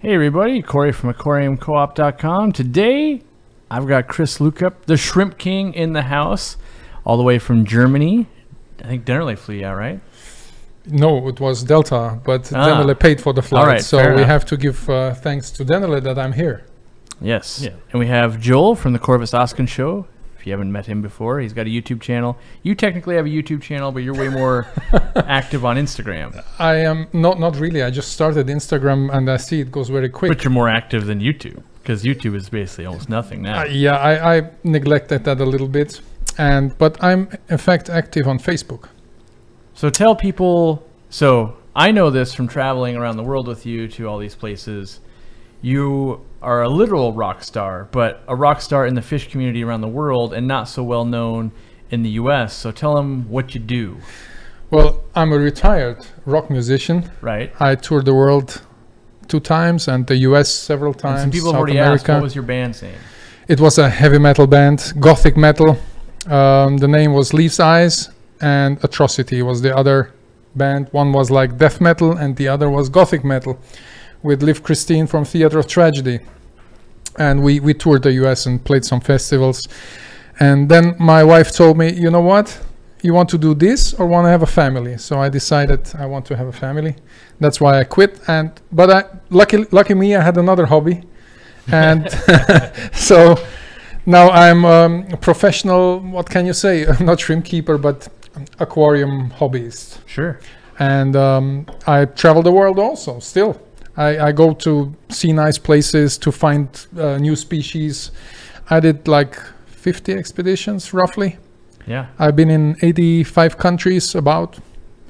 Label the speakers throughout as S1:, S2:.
S1: Hey everybody, Corey from Aquarium Co-op.com. Today, I've got Chris Lukup, the Shrimp King, in the house, all the way from Germany. I think Dennerle flew you out, right?
S2: No, it was Delta, but Dennerle paid for the flight.
S1: Right,
S2: so we have to give thanks to Dennerle that I'm here.
S1: Yes. Yeah. And we have Joel from the Corvus Oskin Show. If you haven't met him before, he's got a YouTube channel. You technically have a YouTube channel, but you're way more active on Instagram.
S2: I am not really. I just started Instagram and I see it goes very quick.
S1: But you're more active than YouTube, because YouTube is basically almost nothing now.
S2: Yeah, I neglected that a little bit, but I'm in fact active on Facebook.
S1: So tell people. So I know this from traveling around the world with you to all these places. You are a literal rock star, but a rock star in the fish community around the world and not so well known in the US. So tell them what you do.
S2: Well, I'm a retired rock musician.
S1: Right.
S2: I toured the world 2 times and the US several times.
S1: And some people
S2: South
S1: have already
S2: America.
S1: asked, what was your band's name?
S2: It was a heavy metal band, gothic metal. The name was Leaf's Eyes, and Atrocity was the other band. One was like death metal and the other was gothic metal, with Liv Christine from Theater of Tragedy. And we toured the US and played some festivals. And then my wife told me, you know what? You want to do this or want to have a family? So I decided I want to have a family. That's why I quit. But lucky me, I had another hobby. And so now I'm a professional, what can you say? I'm not shrimp keeper, but aquarium hobbyist.
S1: Sure.
S2: And I travel the world also, still. I go to see nice places to find new species. I did like 50 expeditions roughly.
S1: Yeah.
S2: I've been in 85 countries about,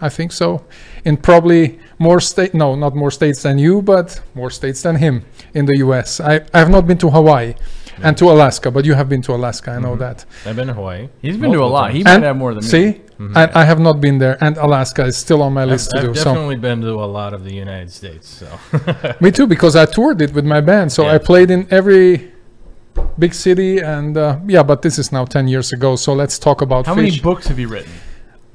S2: I think so. In probably more states, no, not more states than you, but more states than him in the US. I have not been to Hawaii and to Alaska, but you have been to Alaska, I know that.
S3: I've been to Hawaii.
S1: He's been to a lot. He might have more than me.
S2: See, I have not been there, and Alaska is still on my list to do.
S3: I've definitely been to a lot of the United States. So
S2: me too, because I toured it with my band. So I played in every big city, and yeah, but this is now 10 years ago. So let's talk about
S1: How
S2: fish.
S1: many books have you written?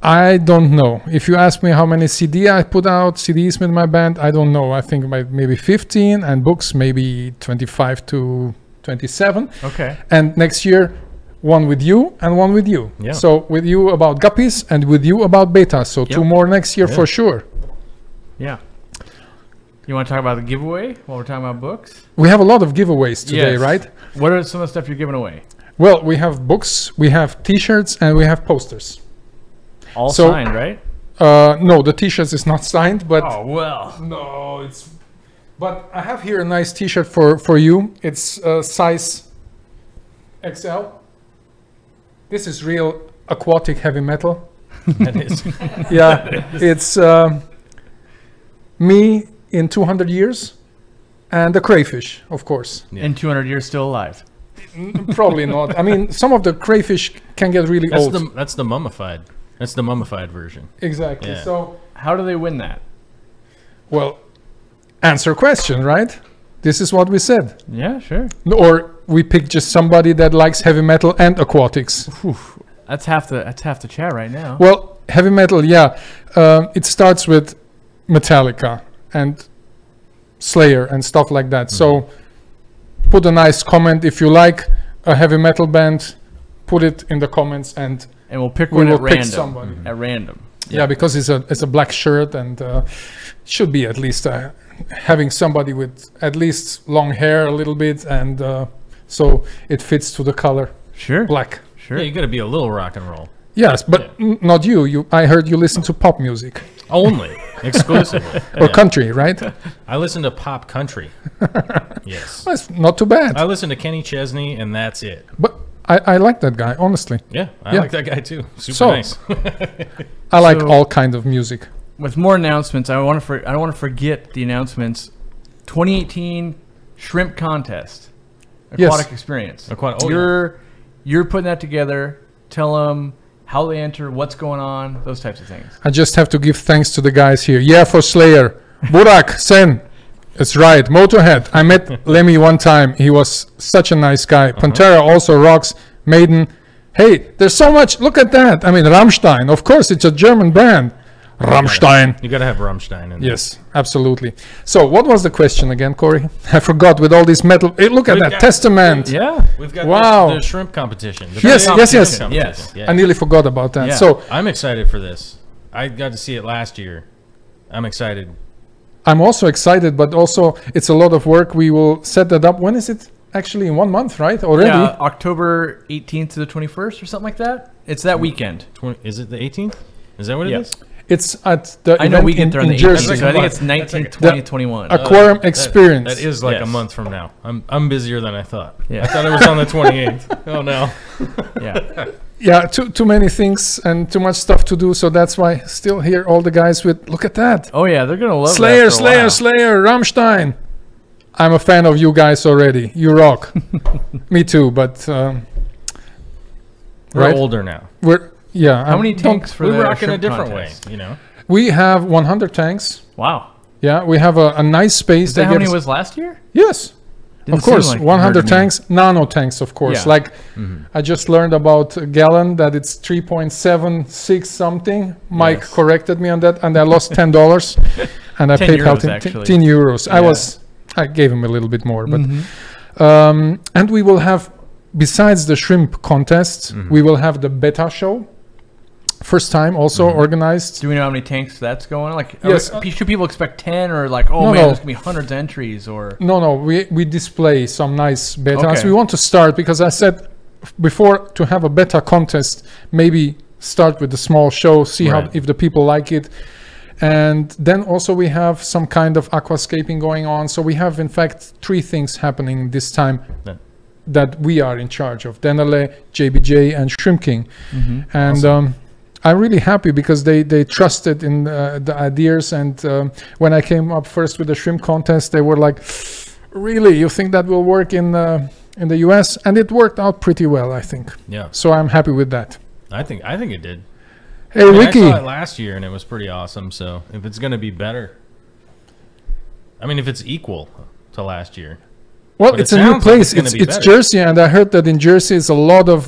S2: I don't know. If you ask me how many CDs with my band, I don't know. I think maybe 15, and books maybe 25 to 27.
S1: Okay.
S2: And next year, one with you and one with you.
S3: Yeah.
S2: So with you about guppies and with you about beta. So 2 more next year for sure.
S1: Yeah. You want to talk about the giveaway while we're talking about books?
S2: We have a lot of giveaways today,
S1: Yes.
S2: right?
S1: What are some of the stuff you're giving away?
S2: Well, we have books, we have t-shirts, and we have posters.
S1: All
S2: So-
S1: signed, right?
S2: No, the t-shirts is not signed, but
S1: Oh, well.
S2: no, it's. But I have here a nice t-shirt for you. It's size XL. This is real aquatic heavy metal.
S3: that is.
S2: Yeah, it's me in 200 years, and the crayfish, of course.
S3: Yeah.
S1: In 200 years, still alive.
S2: Probably not. I mean, some of the crayfish can get really
S3: That's
S2: old.
S3: that's the mummified. That's the mummified version.
S2: Exactly.
S3: Yeah.
S2: So,
S1: How do they win that?
S2: well, answer question, right? This is what we said.
S1: Yeah, sure.
S2: Or we pick just somebody that likes heavy metal and aquatics.
S1: That's half the chat right now.
S2: Well, heavy metal, yeah. It starts with Metallica and Slayer and stuff like that. So put a nice comment if you like a heavy metal band. Put it in the comments, and
S1: we'll pick
S2: we
S1: one
S2: will
S1: at
S2: pick
S1: random.
S2: somebody.
S1: At random.
S2: Yeah, because it's a black shirt, and should be at least having somebody with at least long hair a little bit, and so it fits to the color.
S1: Sure.
S2: Black.
S1: Sure.
S3: Yeah, you got to be a little rock and roll.
S2: Yes, but not you. I heard you listen to pop music
S3: Only exclusively.
S2: or country, right?
S3: I listen to pop country. Yes.
S2: That's not too bad.
S3: I listen to Kenny Chesney, and that's it.
S2: But I like that guy, honestly.
S3: Yeah, I
S2: Yeah.
S3: like that guy too. Super
S2: So-
S3: nice.
S2: I like
S1: So-
S2: all kinds of music.
S1: With more announcements, I don't want to forget the announcements. 2018 Shrimp Contest. Aquatic Experience. You're putting that together. Tell them how they enter, what's going on, those types of things.
S2: I just have to give thanks to the guys here. Yeah, for Slayer. Burak, Sen. It's right. Motorhead. I met Lemmy one time. He was such a nice guy. Pantera also rocks. Maiden. Hey, there's so much. Look at that. I mean, Rammstein. Of course, it's a German band. Rammstein.
S3: You gotta have Rammstein in there.
S2: Yes, absolutely. So what was the question again, Corey? I forgot with all these metal. Hey, look at that testament.
S1: Yeah.
S3: We've got
S2: Wow.
S3: the shrimp competition. The
S2: Yes,
S3: shrimp
S2: yes, yes.
S3: competition.
S1: Yes.
S3: Yeah.
S2: I nearly forgot about that.
S1: Yeah.
S2: So
S3: I'm excited for this. I got to see it last year. I'm excited.
S2: I'm also excited, but also it's a lot of work. We will set that up. When is it? Actually, in 1 month, right? Already?
S1: Yeah, October 18th to the 21st or something like that. It's that weekend.
S3: Is it the 18th? Is that what it is?
S2: It's at the
S1: I know
S2: event
S1: we get there on
S2: in
S1: the 18th,
S2: Jersey.
S1: so I think it's 19, 20, 21.
S2: Aquarium Experience.
S3: That is like a
S1: Yes.
S3: month from now. I'm busier than I thought.
S1: Yeah.
S3: I thought it was on the 28th. Oh no.
S1: Yeah.
S2: Yeah, too many things and too much stuff to do. So that's why still here all the guys with, look at that.
S1: Oh yeah, they're gonna love
S2: Slayer,
S1: that for a
S2: Slayer,
S1: while.
S2: Slayer, Rammstein. I'm a fan of you guys already. You rock. Me too, but
S3: We're
S2: right?
S3: older now.
S1: How many tanks for
S3: We
S1: the
S3: rock in a
S1: shrimp
S3: different
S1: contest?
S3: way, you know.
S2: We have 100 tanks.
S1: Wow.
S2: Yeah, we have a nice space.
S1: Is that
S2: They
S1: how
S2: give
S1: many
S2: us-
S1: was last year?
S2: Yes,
S1: Didn't
S2: of course.
S1: seem like
S2: 100
S1: 100 to me.
S2: tanks, nano tanks, of course.
S1: Yeah.
S2: Like I just learned about a gallon that it's 3.76 something. Mike
S1: Yes.
S2: corrected me on that, and I lost $10, and I
S1: 10
S2: paid
S1: euros,
S2: out
S1: actually.
S2: 10 euros.
S1: Yeah.
S2: I gave him a little bit more, but
S1: Mhm.
S2: and we will have, besides the shrimp contest, we will have the beta show. First time also organized.
S1: Do we know how many tanks that's going on? Like,
S2: Yes.
S1: should people expect 10 or like, oh
S2: No,
S1: man,
S2: no.
S1: there's gonna be hundreds of entries or?
S2: No, we display some nice betas.
S1: Okay.
S2: We want to start because I said before to have a beta contest, maybe start with a small show, see how
S1: Right.
S2: if the people like it. And then also we have some kind of aquascaping going on. So we have in fact 3 things happening this time
S3: Yeah.
S2: that we are in charge of: Denale, JBJ, and Shrimp King. And I'm really happy because they trusted in the ideas. And when I came up first with the shrimp contest, they were like, "Really, you think that will work in the US?" And it worked out pretty well, I think.
S3: Yeah.
S2: So I'm happy with that.
S3: I think it did.
S2: Hey,
S3: I mean,
S2: Ricky.
S3: I saw it last year and it was pretty awesome. So if it's going to be better, I mean, if it's equal to last year,
S2: Well,
S3: But it
S2: it's a new
S3: sounds like
S2: place.
S3: it's gonna be
S2: It's
S3: better.
S2: Jersey, and I heard that in Jersey is a lot of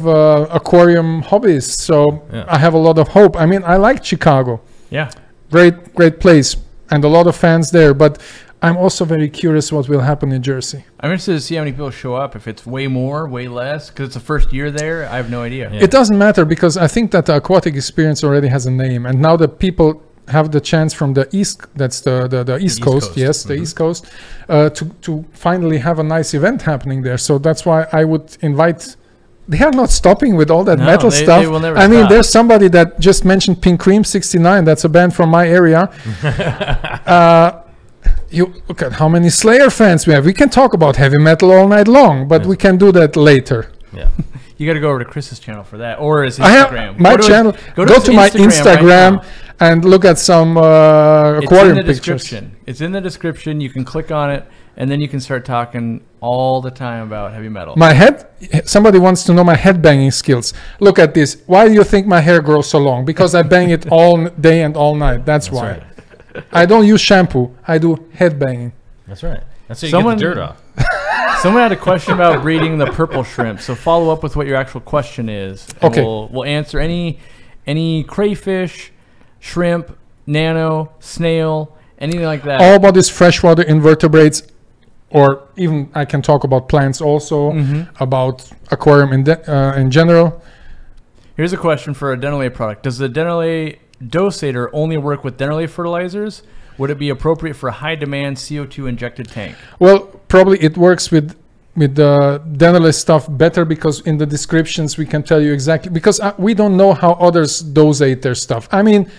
S2: aquarium hobbyists. So
S3: Yeah.
S2: I have a lot of hope. I mean, I like Chicago.
S1: Yeah.
S2: Great place, and a lot of fans there. But I'm also very curious what will happen in Jersey.
S1: I'm interested to see how many people show up. If it's way more, way less, because it's the first year there. I have no idea.
S3: Yeah.
S2: It doesn't matter because I think that the aquatic experience already has a name, and now the people have the chance from the east. That's the East Coast.
S3: Coast.
S2: Yes, the East Coast, to finally have a nice event happening there. So that's why I would invite. They are not stopping with all that
S1: No,
S2: metal
S1: they
S2: stuff.
S1: will never
S2: I mean,
S1: stop.
S2: there's somebody that just mentioned Pink Cream 69. That's a band from my area. You look at how many Slayer fans we have. We can talk about heavy metal all night long, but
S3: Yes.
S2: we can do that later.
S3: yeah.
S1: You got to go over to Chris's channel for that, or his
S2: I have
S1: Instagram.
S2: my
S1: Go to his-
S2: channel. Go
S1: his
S2: to my
S1: right
S2: Instagram
S1: now.
S2: and look at some
S1: It's in
S2: aquarium
S1: the
S2: pictures.
S1: description. It's in the description. You can click on it, and then you can start talking all the time about heavy metal.
S2: My head. Somebody wants to know my head banging skills. Look at this. Why do you think my hair grows so long? Because I bang it all day and all night. That's why.
S3: right.
S2: I don't use shampoo. I do head banging.
S3: That's right. That's how you
S1: Someone-
S3: get the dirt off.
S1: Someone had a question about breeding the purple shrimp, so follow up with what your actual question is. And
S2: Okay.
S1: We'll answer any crayfish, shrimp, nano, snail, anything like that.
S2: All about these freshwater invertebrates, or even I can talk about plants also, about aquarium in general.
S1: Here's a question for a Denale product. Does the Denale dosator only work with Denale fertilizers? Would it be appropriate for a high demand CO2 injected tank?
S2: Well, probably it works with the Denale stuff better because in the descriptions we can tell you exactly, because we don't know how others dosate their stuff. I mean,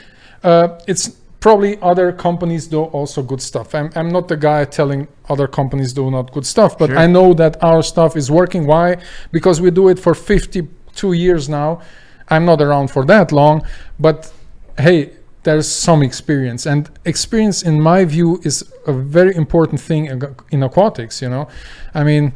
S2: it's probably other companies do also good stuff. I'm not the guy telling other companies do not good stuff, but
S1: Sure.
S2: I know that our stuff is working. Why? Because we do it for 52 years now. I'm not around for that long, but hey, there's some experience, and experience in my view is a very important thing in aquatics, you know. I mean,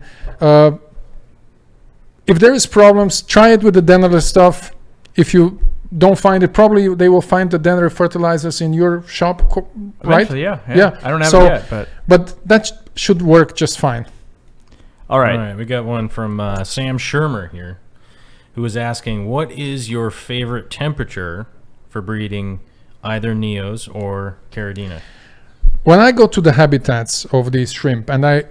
S2: if there is problems, try it with the Denale stuff. If you don't find it, probably they will find the Denale fertilizers in your shop, right?
S1: Eventually, yeah.
S2: Yeah.
S1: I don't have
S2: So-
S1: it yet, but
S2: But that should work just fine.
S1: all right.
S3: All right. We got one from Sam Shermer here, who was asking, what is your favorite temperature for breeding either Neos or Caridina?
S2: When I go to the habitats of these shrimp, and I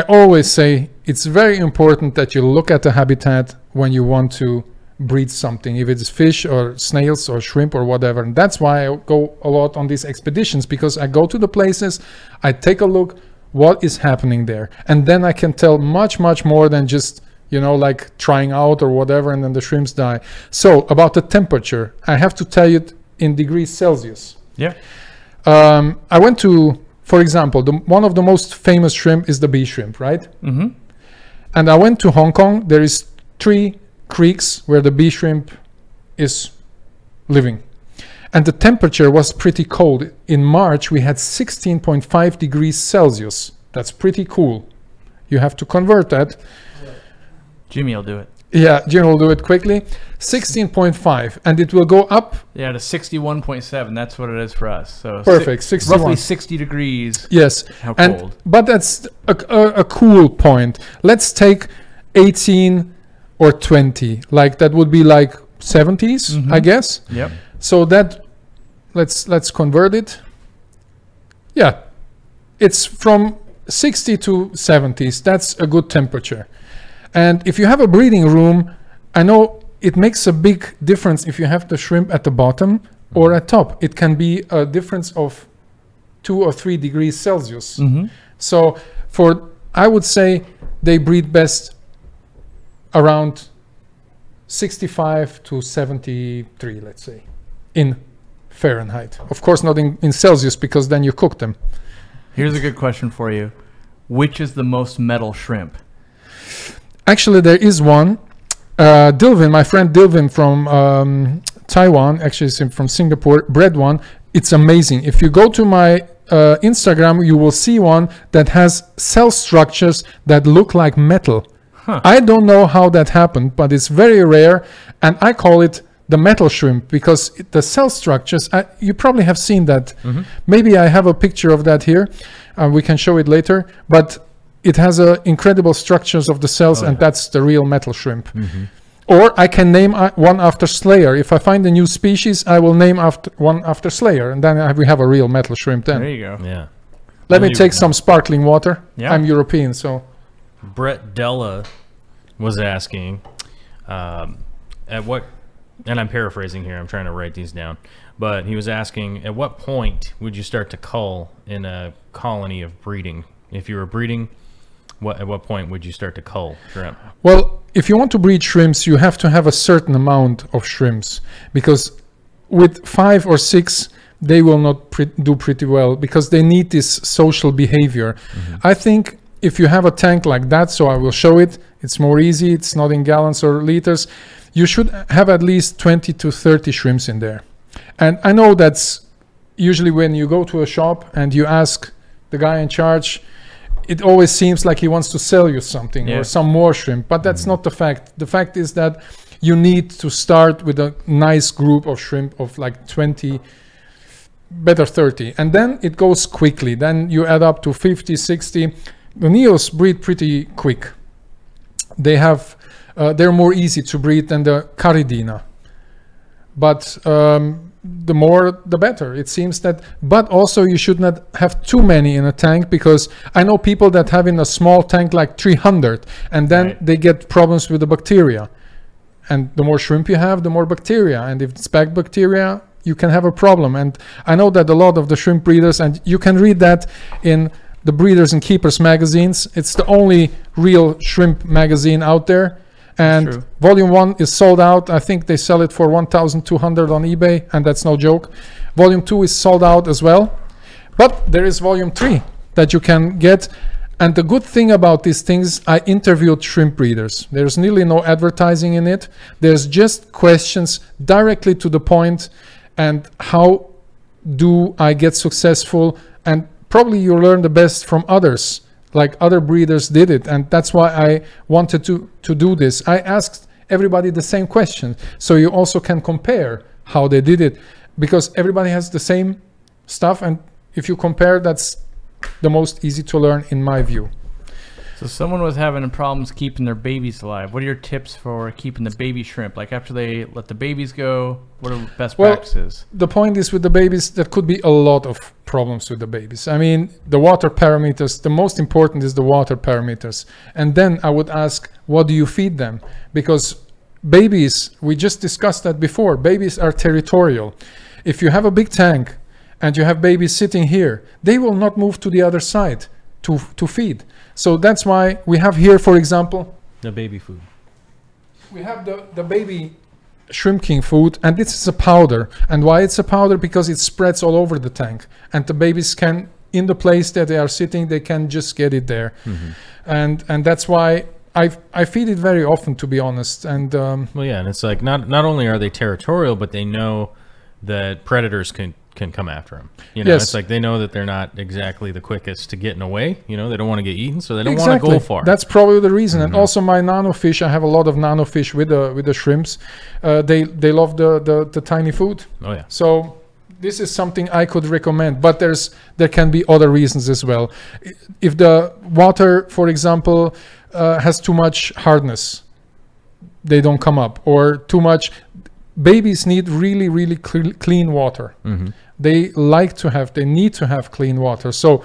S2: always say it's very important that you look at the habitat when you want to breed something, if it's fish or snails or shrimp or whatever. And that's why I go a lot on these expeditions, because I go to the places, I take a look what is happening there, and then I can tell much more than just, you know, like trying out or whatever and then the shrimps die. So about the temperature, I have to tell you it in degrees Celsius.
S1: Yeah.
S2: I went to, for example, one of the most famous shrimp is the bee shrimp, right?
S1: Mm-hmm.
S2: And I went to Hong Kong. There is 3 creeks where the bee shrimp is living. And the temperature was pretty cold. In March, we had 16.5 degrees Celsius. That's pretty cool. You have to convert that.
S1: Jimmy will do it.
S2: Yeah, Jim will do it quickly. 16.5, and it will go up.
S1: Yeah, to 61.7. That's what it is for us. So
S2: Perfect, 61.
S1: Roughly 60 degrees.
S2: Yes.
S1: How
S2: and
S1: cold?
S2: But that's a cool point. Let's take 18 or 20. Like that would be like 70s, I guess.
S1: Yep.
S2: So that let's convert it. Yeah, it's from 60 to 70s. That's a good temperature. And if you have a breeding room, I know it makes a big difference if you have the shrimp at the bottom or at top. It can be a difference of 2 or 3 degrees Celsius. So I would say they breed best around 65 to 73, let's say, in Fahrenheit. Of course, not in Celsius, because then you cook them.
S1: Here's a good question for you. Which is the most metal shrimp?
S2: Actually, there is one. Dilvin, my friend Dilvin from Taiwan, actually from Singapore, bred one. It's amazing. If you go to my Instagram, you will see one that has cell structures that look like metal.
S1: Huh.
S2: I don't know how that happened, but it's very rare, and I call it the metal shrimp because the cell structures, you probably have seen that. Maybe I have a picture of that here. We can show it later, but it has incredible structures of the cells, and that's the real metal shrimp. Or I can name one after Slayer. If I find a new species, I will name one after Slayer, and then we have a real metal shrimp then.
S1: There you go.
S3: Yeah.
S2: Let me take some sparkling water.
S1: Yeah.
S2: I'm European, so.
S3: Brett Della was asking, at what, and I'm paraphrasing here, I'm trying to write these down, but he was asking, at what point would you start to cull in a colony of breeding? If you were breeding, at what point would you start to cull shrimp?
S2: Well, if you want to breed shrimps, you have to have a certain amount of shrimps, because with 5 or 6, they will not do pretty well, because they need this social behavior. I think if you have a tank like that, so I will show it, it's more easy, it's not in gallons or liters, you should have at least 20 to 30 shrimps in there. And I know that's usually when you go to a shop and you ask the guy in charge, it always seems like he wants to sell you something or some more shrimp, but that's not the fact. The fact is that you need to start with a nice group of shrimp of like 20, better 30, and then it goes quickly. Then you add up to 50, 60. The Neos breed pretty quick. They have, they're more easy to breed than the Caridina, but the more the better, it seems that. But also you should not have too many in a tank, because I know people that have in a small tank like 300, and then they get problems with the bacteria. And the more shrimp you have, the more bacteria, and if it's bad bacteria, you can have a problem. And I know that a lot of the shrimp breeders, and you can read that in the Breeders and Keepers magazines. It's the only real shrimp magazine out there. And volume 1 is sold out. I think they sell it for 1,200 on eBay, and that's no joke. Volume 2 is sold out as well. But there is volume 3 that you can get. And the good thing about these things, I interviewed shrimp breeders. There's nearly no advertising in it. There's just questions directly to the point, and how do I get successful? And probably you learn the best from others, like other breeders did it. And that's why I wanted to do this. I asked everybody the same question, so you also can compare how they did it, because everybody has the same stuff, and if you compare, that's the most easy to learn in my view.
S1: So someone was having problems keeping their babies alive. What are your tips for keeping the baby shrimp? Like after they let the babies go, what are best practices?
S2: The point is with the babies, there could be a lot of problems with the babies. I mean, the water parameters, the most important is the water parameters. And then I would ask, what do you feed them? Because babies, we just discussed that before, babies are territorial. If you have a big tank and you have babies sitting here, they will not move to the other side to feed. So that's why we have here, for example,
S3: The baby food.
S2: we have the baby shrimp king food, and this is a powder. And why it's a powder? Because it spreads all over the tank, and the babies can, in the place that they are sitting, they can just get it there. And that's why I feed it very often, to be honest. And
S3: Well, yeah, and it's like not only are they territorial, but they know that predators can come after them. You know,
S2: Yes.
S3: it's like they know that they're not exactly the quickest to getting away. You know, they don't want to get eaten, so they don't want to go far.
S2: That's probably the reason. And also my nano fish, I have a lot of nano fish with the shrimps. They love the tiny food.
S3: Oh yeah.
S2: So this is something I could recommend, but there can be other reasons as well. If the water, for example, has too much hardness, they don't come up, or too much. Babies need really clean water. They need to have clean water. So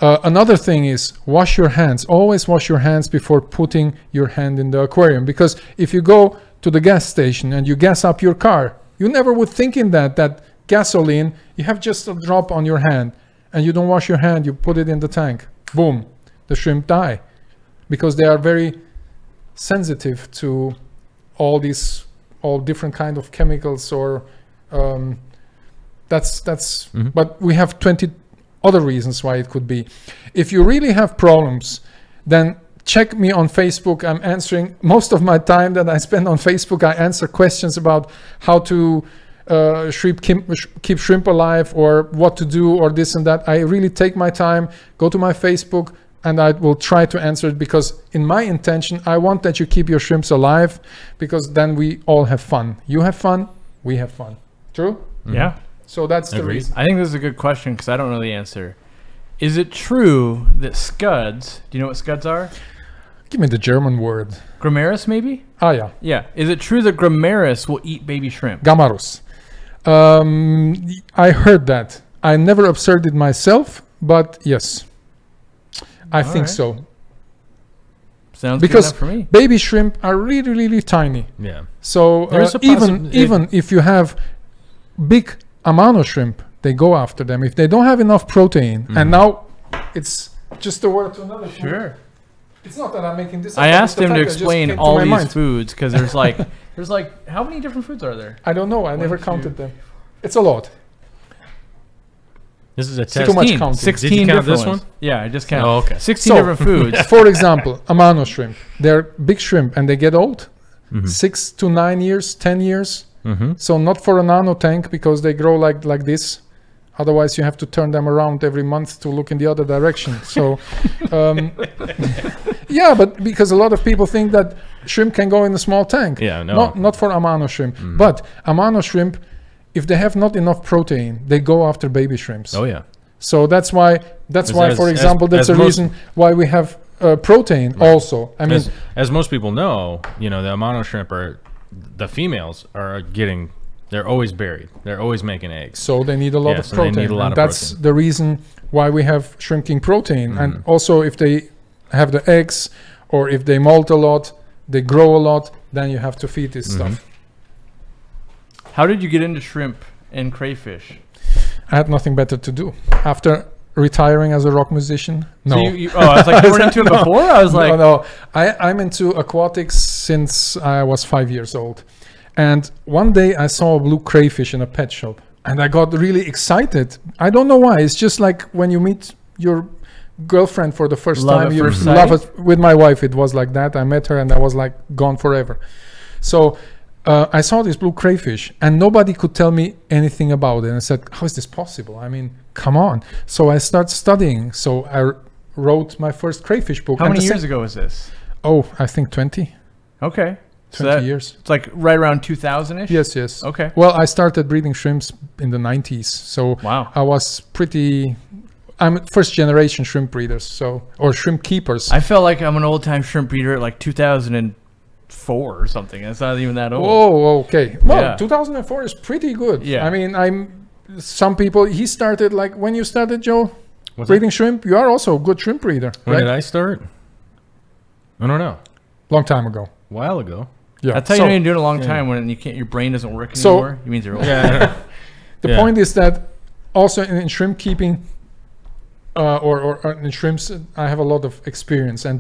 S2: another thing is wash your hands. Always wash your hands before putting your hand in the aquarium, because if you go to the gas station and you gas up your car, you never would think in that gasoline, you have just a drop on your hand and you don't wash your hand, you put it in the tank, boom, the shrimp die, because they are very sensitive to all different kind of chemicals, or but we have 20 other reasons why it could be. If you really have problems, then check me on Facebook. I'm answering most of my time that I spend on Facebook. I answer questions about how to keep shrimp alive, or what to do, or this and that. I really take my time, go to my Facebook, and I will try to answer it, because in my intention, I want that you keep your shrimps alive, because then we all have fun. You have fun, we have fun. True?
S1: Yeah.
S2: So that's the
S3: Agreed.
S2: reason.
S1: I think this is a good question because I don't know the answer. Is it true that scuds, do you know what scuds are?
S2: Give me the German word.
S1: Gramaris maybe?
S2: Ah, yeah.
S1: Yeah. Is it true that Gramaris will eat baby shrimp?
S2: Gamarus. I heard that. I never observed it myself, but yes. I think
S1: right.
S2: so.
S1: Sounds
S2: Because
S1: good enough for me.
S2: baby shrimp are really tiny.
S3: Yeah.
S2: So
S3: There's a
S2: even if you have big Amano shrimp, they go after them if they don't have enough protein. And now it's just a word to another.
S1: Sure.
S2: It's not that I'm making this.
S1: I
S2: up,
S1: asked
S2: it's the
S1: him to
S2: fact that just
S1: explain
S2: came to
S1: all
S2: my
S1: these
S2: mind.
S1: foods because there's like how many different foods are there?
S2: I don't know. I never
S1: two.
S2: counted them. It's a lot.
S3: This is a
S2: Too
S3: test.
S2: much
S1: 16,
S2: counting.
S1: 16
S3: Did you count
S1: different
S3: this
S1: ones.
S3: one?
S1: Yeah, I just counted.
S3: Oh, okay.
S1: 16
S2: So-
S1: different foods.
S2: For example, Amano shrimp. They're big shrimp and they get old. 6 to 9 years, 10 years. So not for a nano tank, because they grow like this. Otherwise, you have to turn them around every month to look in the other direction. So, yeah, but because a lot of people think that shrimp can go in a small tank.
S3: Yeah, no.
S2: Not for Amano shrimp. But Amano shrimp, if they have not enough protein, they go after baby shrimps.
S3: Oh yeah.
S2: So that's why, for example, that's a reason why we have protein also. I mean,
S3: As most people know, you know, the Amano shrimp the females are getting, they're always buried. They're always making eggs.
S2: so they need a lot
S3: Yeah,
S2: of
S3: so they
S2: protein.
S3: need a lot
S2: and
S3: of
S2: that's
S3: protein.
S2: the reason why we have shrinking protein. And also if they have the eggs, or if they molt a lot, they grow a lot, then you have to feed this stuff.
S1: How did you get into shrimp and crayfish?
S2: I had nothing better to do. After retiring as a rock musician, no.
S1: So I was like, you weren't into it before? I was like,
S2: no. I'm into aquatics since I was 5 years old. And one day I saw a blue crayfish in a pet shop and I got really excited. I don't know why. It's just like when you meet your girlfriend for the first
S1: Love
S2: time.
S1: at
S2: You
S1: first
S2: love
S1: sight?
S2: it. With my wife, it was like that. I met her and I was like gone forever. So I saw this blue crayfish and nobody could tell me anything about it. And I said, how is this possible? I mean, come on. So I started studying. So I wrote my first crayfish book.
S1: how
S2: And
S1: many
S2: the
S1: years ago was this?
S2: Oh, I think 20
S1: Okay. So
S2: 20 years.
S1: It's like right around 2000-ish?
S2: Yes.
S1: Okay.
S2: Well, I started breeding shrimps in the 90s. So
S1: Wow.
S2: I was pretty... I'm first generation shrimp breeders, or shrimp keepers.
S1: I felt like I'm an old time shrimp breeder at like 2004 or something. It's not even that old.
S2: Oh, okay. Well,
S1: Yeah.
S2: 2004 is pretty good.
S1: Yeah.
S2: I mean, some people, he started like when you started, Joe,
S3: What's
S2: breeding shrimp, you are also a good shrimp breeder,
S3: When
S2: right?
S3: did I start? I don't know.
S2: Long time ago.
S3: A while ago.
S2: Yeah.
S1: That's how
S2: So
S1: you know you're doing it a long
S3: yeah.
S1: time when you can't. Your brain doesn't work
S2: So-
S1: anymore. It means you're old.
S3: Yeah.
S2: the
S3: Yeah.
S2: point is that also in shrimp keeping, or in shrimps, I have a lot of experience, and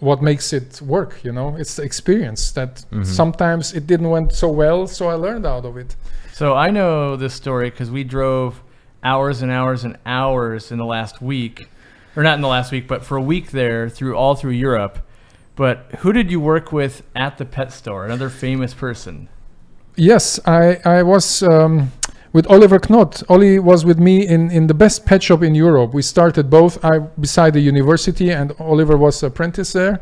S2: what makes it work, it's the experience that sometimes it didn't went so well, so I learned out of it.
S1: So I know this story because we drove hours and hours and hours in the last week, or not in the last week, but for a week there all through Europe. But who did you work with at the pet store? Another famous person.
S2: Yes, I was with Oliver Knott. Ollie was with me in the best pet shop in Europe. We started both beside the university, and Oliver was apprentice there.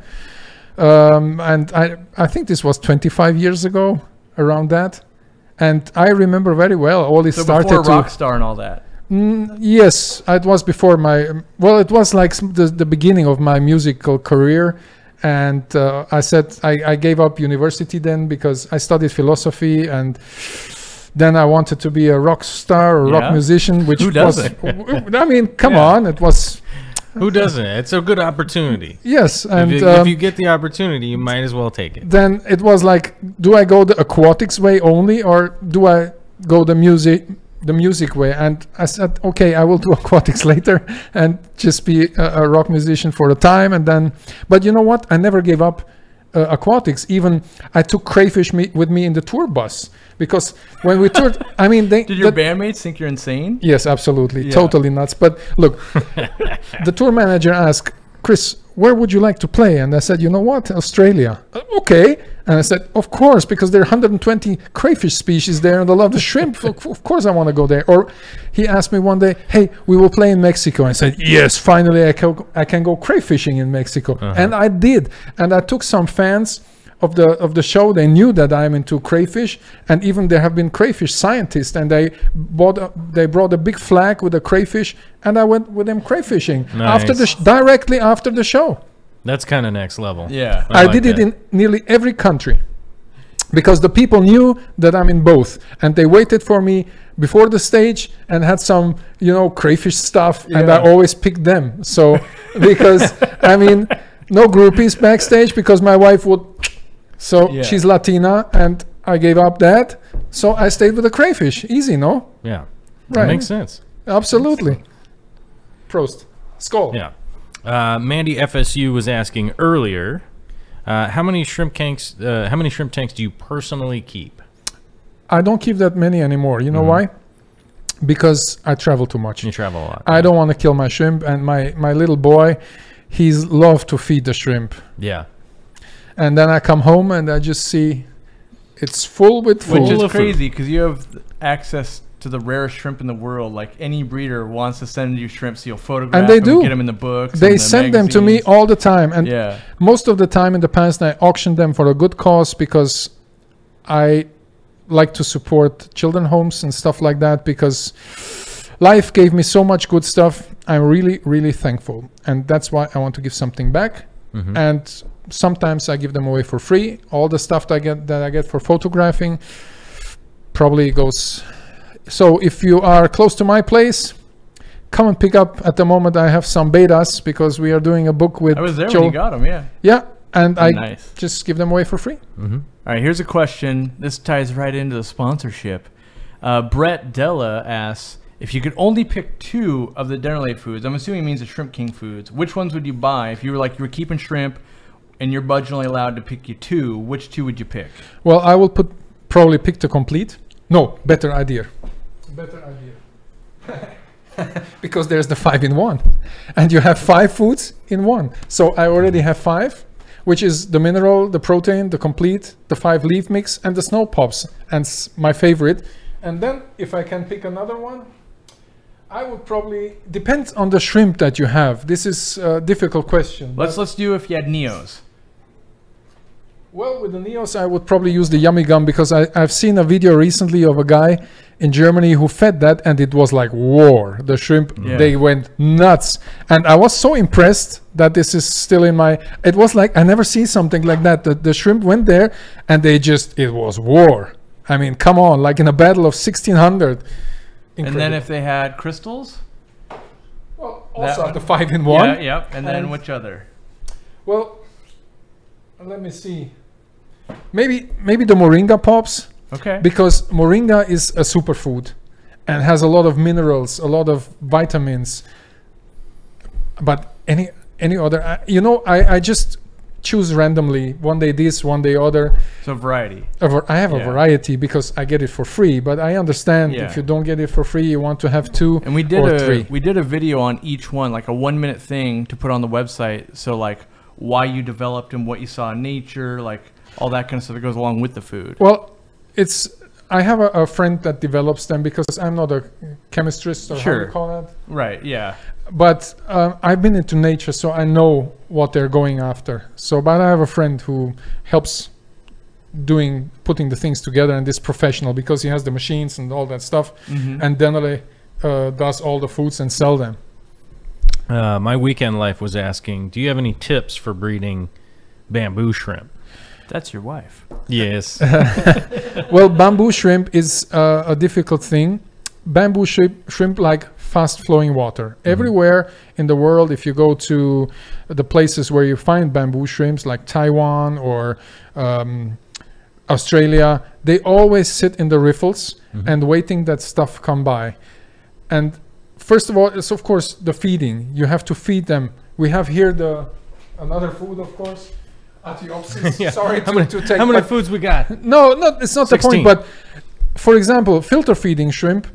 S2: And I think this was 25 years ago, around that. And I remember very well. Ollie
S1: So
S2: started
S1: before
S2: to
S1: Rockstar and all that.
S2: Yes, it was before it was like the beginning of my musical career. And I said I gave up university then because I studied philosophy, and then I wanted to be a rock star or
S1: Yeah.
S2: rock musician, which
S1: Who doesn't?
S2: I mean, come
S1: Yeah.
S2: on, it was
S3: Who doesn't? It's a good opportunity.
S2: yes, and
S3: If you get the opportunity, you might as well take it.
S2: then it was like, do I go the aquatics way only, or do I go the music way? And I said, okay, I will do aquatics later and just be a rock musician for a time. And then, but you know what? I never gave up aquatics. Even I took Crayfish with me in the tour bus, because when we toured, I mean,
S1: Did your bandmates think you're insane?
S2: yes, absolutely,
S1: Yeah.
S2: totally nuts. But look, the tour manager asked, Chris, where would you like to play? And I said, you know what, Australia. Okay. And I said, of course, because there are 120 crayfish species there and I love the shrimp. Of course I want to go there. Or he asked me one day, hey, we will play in Mexico. I said, yes, finally I can go crayfishing in Mexico. And I did. And I took some fans of the show. They knew that I'm into crayfish, and even there have been crayfish scientists, and they brought a big flag with a crayfish, and I went with them crayfishing after
S3: Nice.
S2: directly after the show.
S3: That's kind of next level.
S1: Yeah.
S2: I
S3: like
S2: did it
S3: that.
S2: in nearly every country, because the people knew that I'm in both, and they waited for me before the stage and had some, crayfish stuff, and I
S1: Yeah.
S2: always picked them. So because I mean, no groupies backstage because my wife would. So
S1: Yeah.
S2: she's Latina, and I gave up that. So I stayed with the crayfish. Easy, no?
S3: Yeah.
S2: Right.
S3: That makes sense.
S2: Absolutely. Prost. Skål.
S3: Yeah. Mandy FSU was asking earlier, how many shrimp tanks do you personally keep?
S2: I don't keep that many anymore. You know why? Because I travel too much.
S3: You travel a lot.
S2: I don't want to kill my shrimp, and my little boy, he's love to feed the shrimp.
S3: Yeah.
S2: And then I come home and I just see it's full with food.
S1: Which
S3: Full
S1: is
S3: of food.
S1: crazy because you have access to the rarest shrimp in the world. Like any breeder wants to send you shrimp, so you'll photograph
S2: And they
S1: them,
S2: do.
S1: get them in the books.
S2: They
S1: and the
S2: send them to me
S1: magazines.
S2: all the time, and
S1: Yeah.
S2: most of the time in the past I auctioned them for a good cause, because I like to support children homes and stuff like that, because life gave me so much good stuff. I'm really, really thankful, and that's why I want to give something back. And sometimes I give them away for free. All the stuff that I get for photographing probably goes. So if you are close to my place, come and pick up. At the moment I have some betas because we are doing a book with
S1: I was there
S2: Joe.
S1: when you got them, yeah.
S2: Yeah, and I
S1: Nice.
S2: just give them away for free.
S1: All right, here's a question. This ties right into the sponsorship. Brett Della asks, if you could only pick 2 of the Dennerle foods, I'm assuming it means the Shrimp King foods, which ones would you buy? If you were keeping shrimp and your budget only allowed to pick you 2, which 2 would you pick?
S2: Well, I will probably pick the complete. No, better idea. Better idea. Because there's the 5-in-1, and you have 5 foods in one. So I already have 5, which is the mineral, the protein, the complete, the 5 leaf mix, and the snow pops, and my favorite. And then if I can pick another one, I would probably depends on the shrimp that you have. This is a difficult question.
S1: Let's do if you had Neos.
S2: Well, with the Neos, I would probably use the yummy gum because I've seen a video recently of a guy in Germany who fed that, and it was like war. The shrimp, they went nuts. And I was so impressed that this is still in my... It was like, I never see something like that. The shrimp went there, and it was war. I mean, come on, like in a battle of 1600. Incredible.
S1: And then if they had crystals?
S2: Well, also the 5-in-1.
S1: Yeah, yep. And then which other?
S2: Well, let me see. Maybe the moringa pops.
S1: Okay.
S2: Because moringa is a superfood and has a lot of minerals, a lot of vitamins. But any other, I just choose randomly. One day this, one day other.
S1: So variety.
S2: I have a variety because I get it for free. But I understand if you don't get it for free, you want to have 2
S1: and we
S2: or 3.
S1: We did a video on each one, like a 1-minute thing to put on the website. So like why you developed them, what you saw in nature, like all that kind of stuff that goes along with the food.
S2: Well, I have a friend that develops them because I'm not a chemist or how you call that.
S1: Right, yeah.
S2: But I've been into nature, so I know what they're going after. But I have a friend who helps putting the things together, and is professional because he has the machines and all that stuff, and then does all the foods and sell them.
S3: My weekend life was asking, do you have any tips for breeding bamboo shrimp?
S1: That's your wife.
S3: Yes.
S2: Well, bamboo shrimp is a difficult thing. Bamboo shrimp like fast-flowing water. Everywhere in the world, if you go to the places where you find bamboo shrimps, like Taiwan or Australia, they always sit in the riffles and waiting that stuff come by. And first of all, it's of course the feeding. You have to feed them. We have here another food, of course. Sorry to take.
S3: How many foods we got?
S2: No, it's not
S3: 16.
S2: the point. But for example, filter feeding shrimp,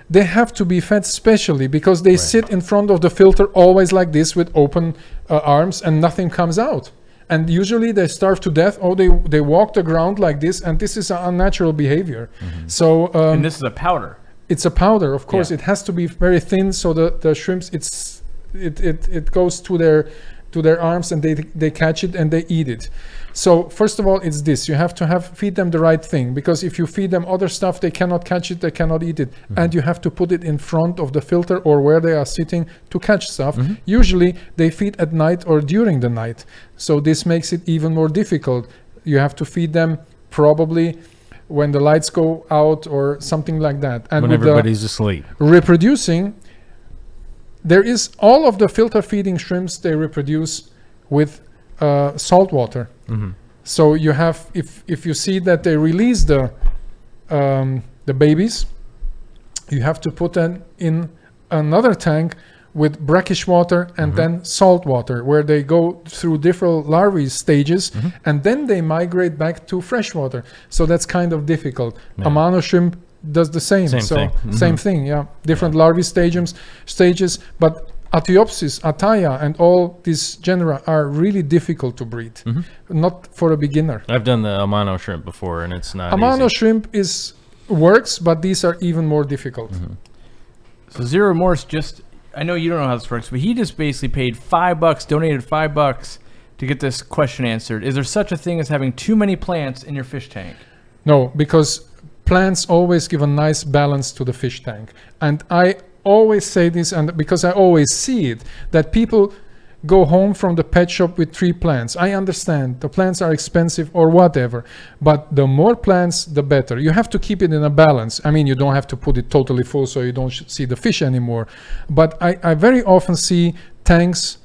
S2: they have to be fed specially because they sit in front of the filter always like this with open arms and nothing comes out. And usually they starve to death or they walk the ground like this, and this is an unnatural behavior. So
S1: and this is a powder.
S2: It's a powder, of course. It has to be very thin so the shrimps it goes to their arms and they catch it and they eat it. So first of all, it's this. You have to feed them the right thing, because if you feed them other stuff, they cannot catch it, they cannot eat it. And you have to put it in front of the filter or where they are sitting to catch stuff. Usually they feed at night or during the night. So this makes it even more difficult. You have to feed them probably when the lights go out or something like that. And
S3: when everybody's asleep.
S2: Reproducing, there is all of the filter feeding shrimps, they reproduce with salt water. So you have, if you see that they release the babies, you have to put them in another tank with brackish water and then salt water, where they go through different larvae stages and then they migrate back to fresh water. So that's kind of difficult. Amano shrimp does the same. Same thing, yeah. Different larvae stages, but Atiopsis, Ataya, and all these genera are really difficult to breed. Not for a beginner.
S3: I've done the Amano shrimp before, and it's not
S2: Amano
S3: easy.
S2: shrimp works, but these are even more difficult.
S1: So Zero Remorse I know you don't know how this works, but he just basically paid $5, donated $5 to get this question answered. Is there such a thing as having too many plants in your fish tank?
S2: No, because plants always give a nice balance to the fish tank. And I always say this, and because I always see it, that people go home from the pet shop with 3 plants. I understand the plants are expensive or whatever, but the more plants, the better. You have to keep it in a balance. I mean, you don't have to put it totally full so you don't see the fish anymore. But I very often see tanks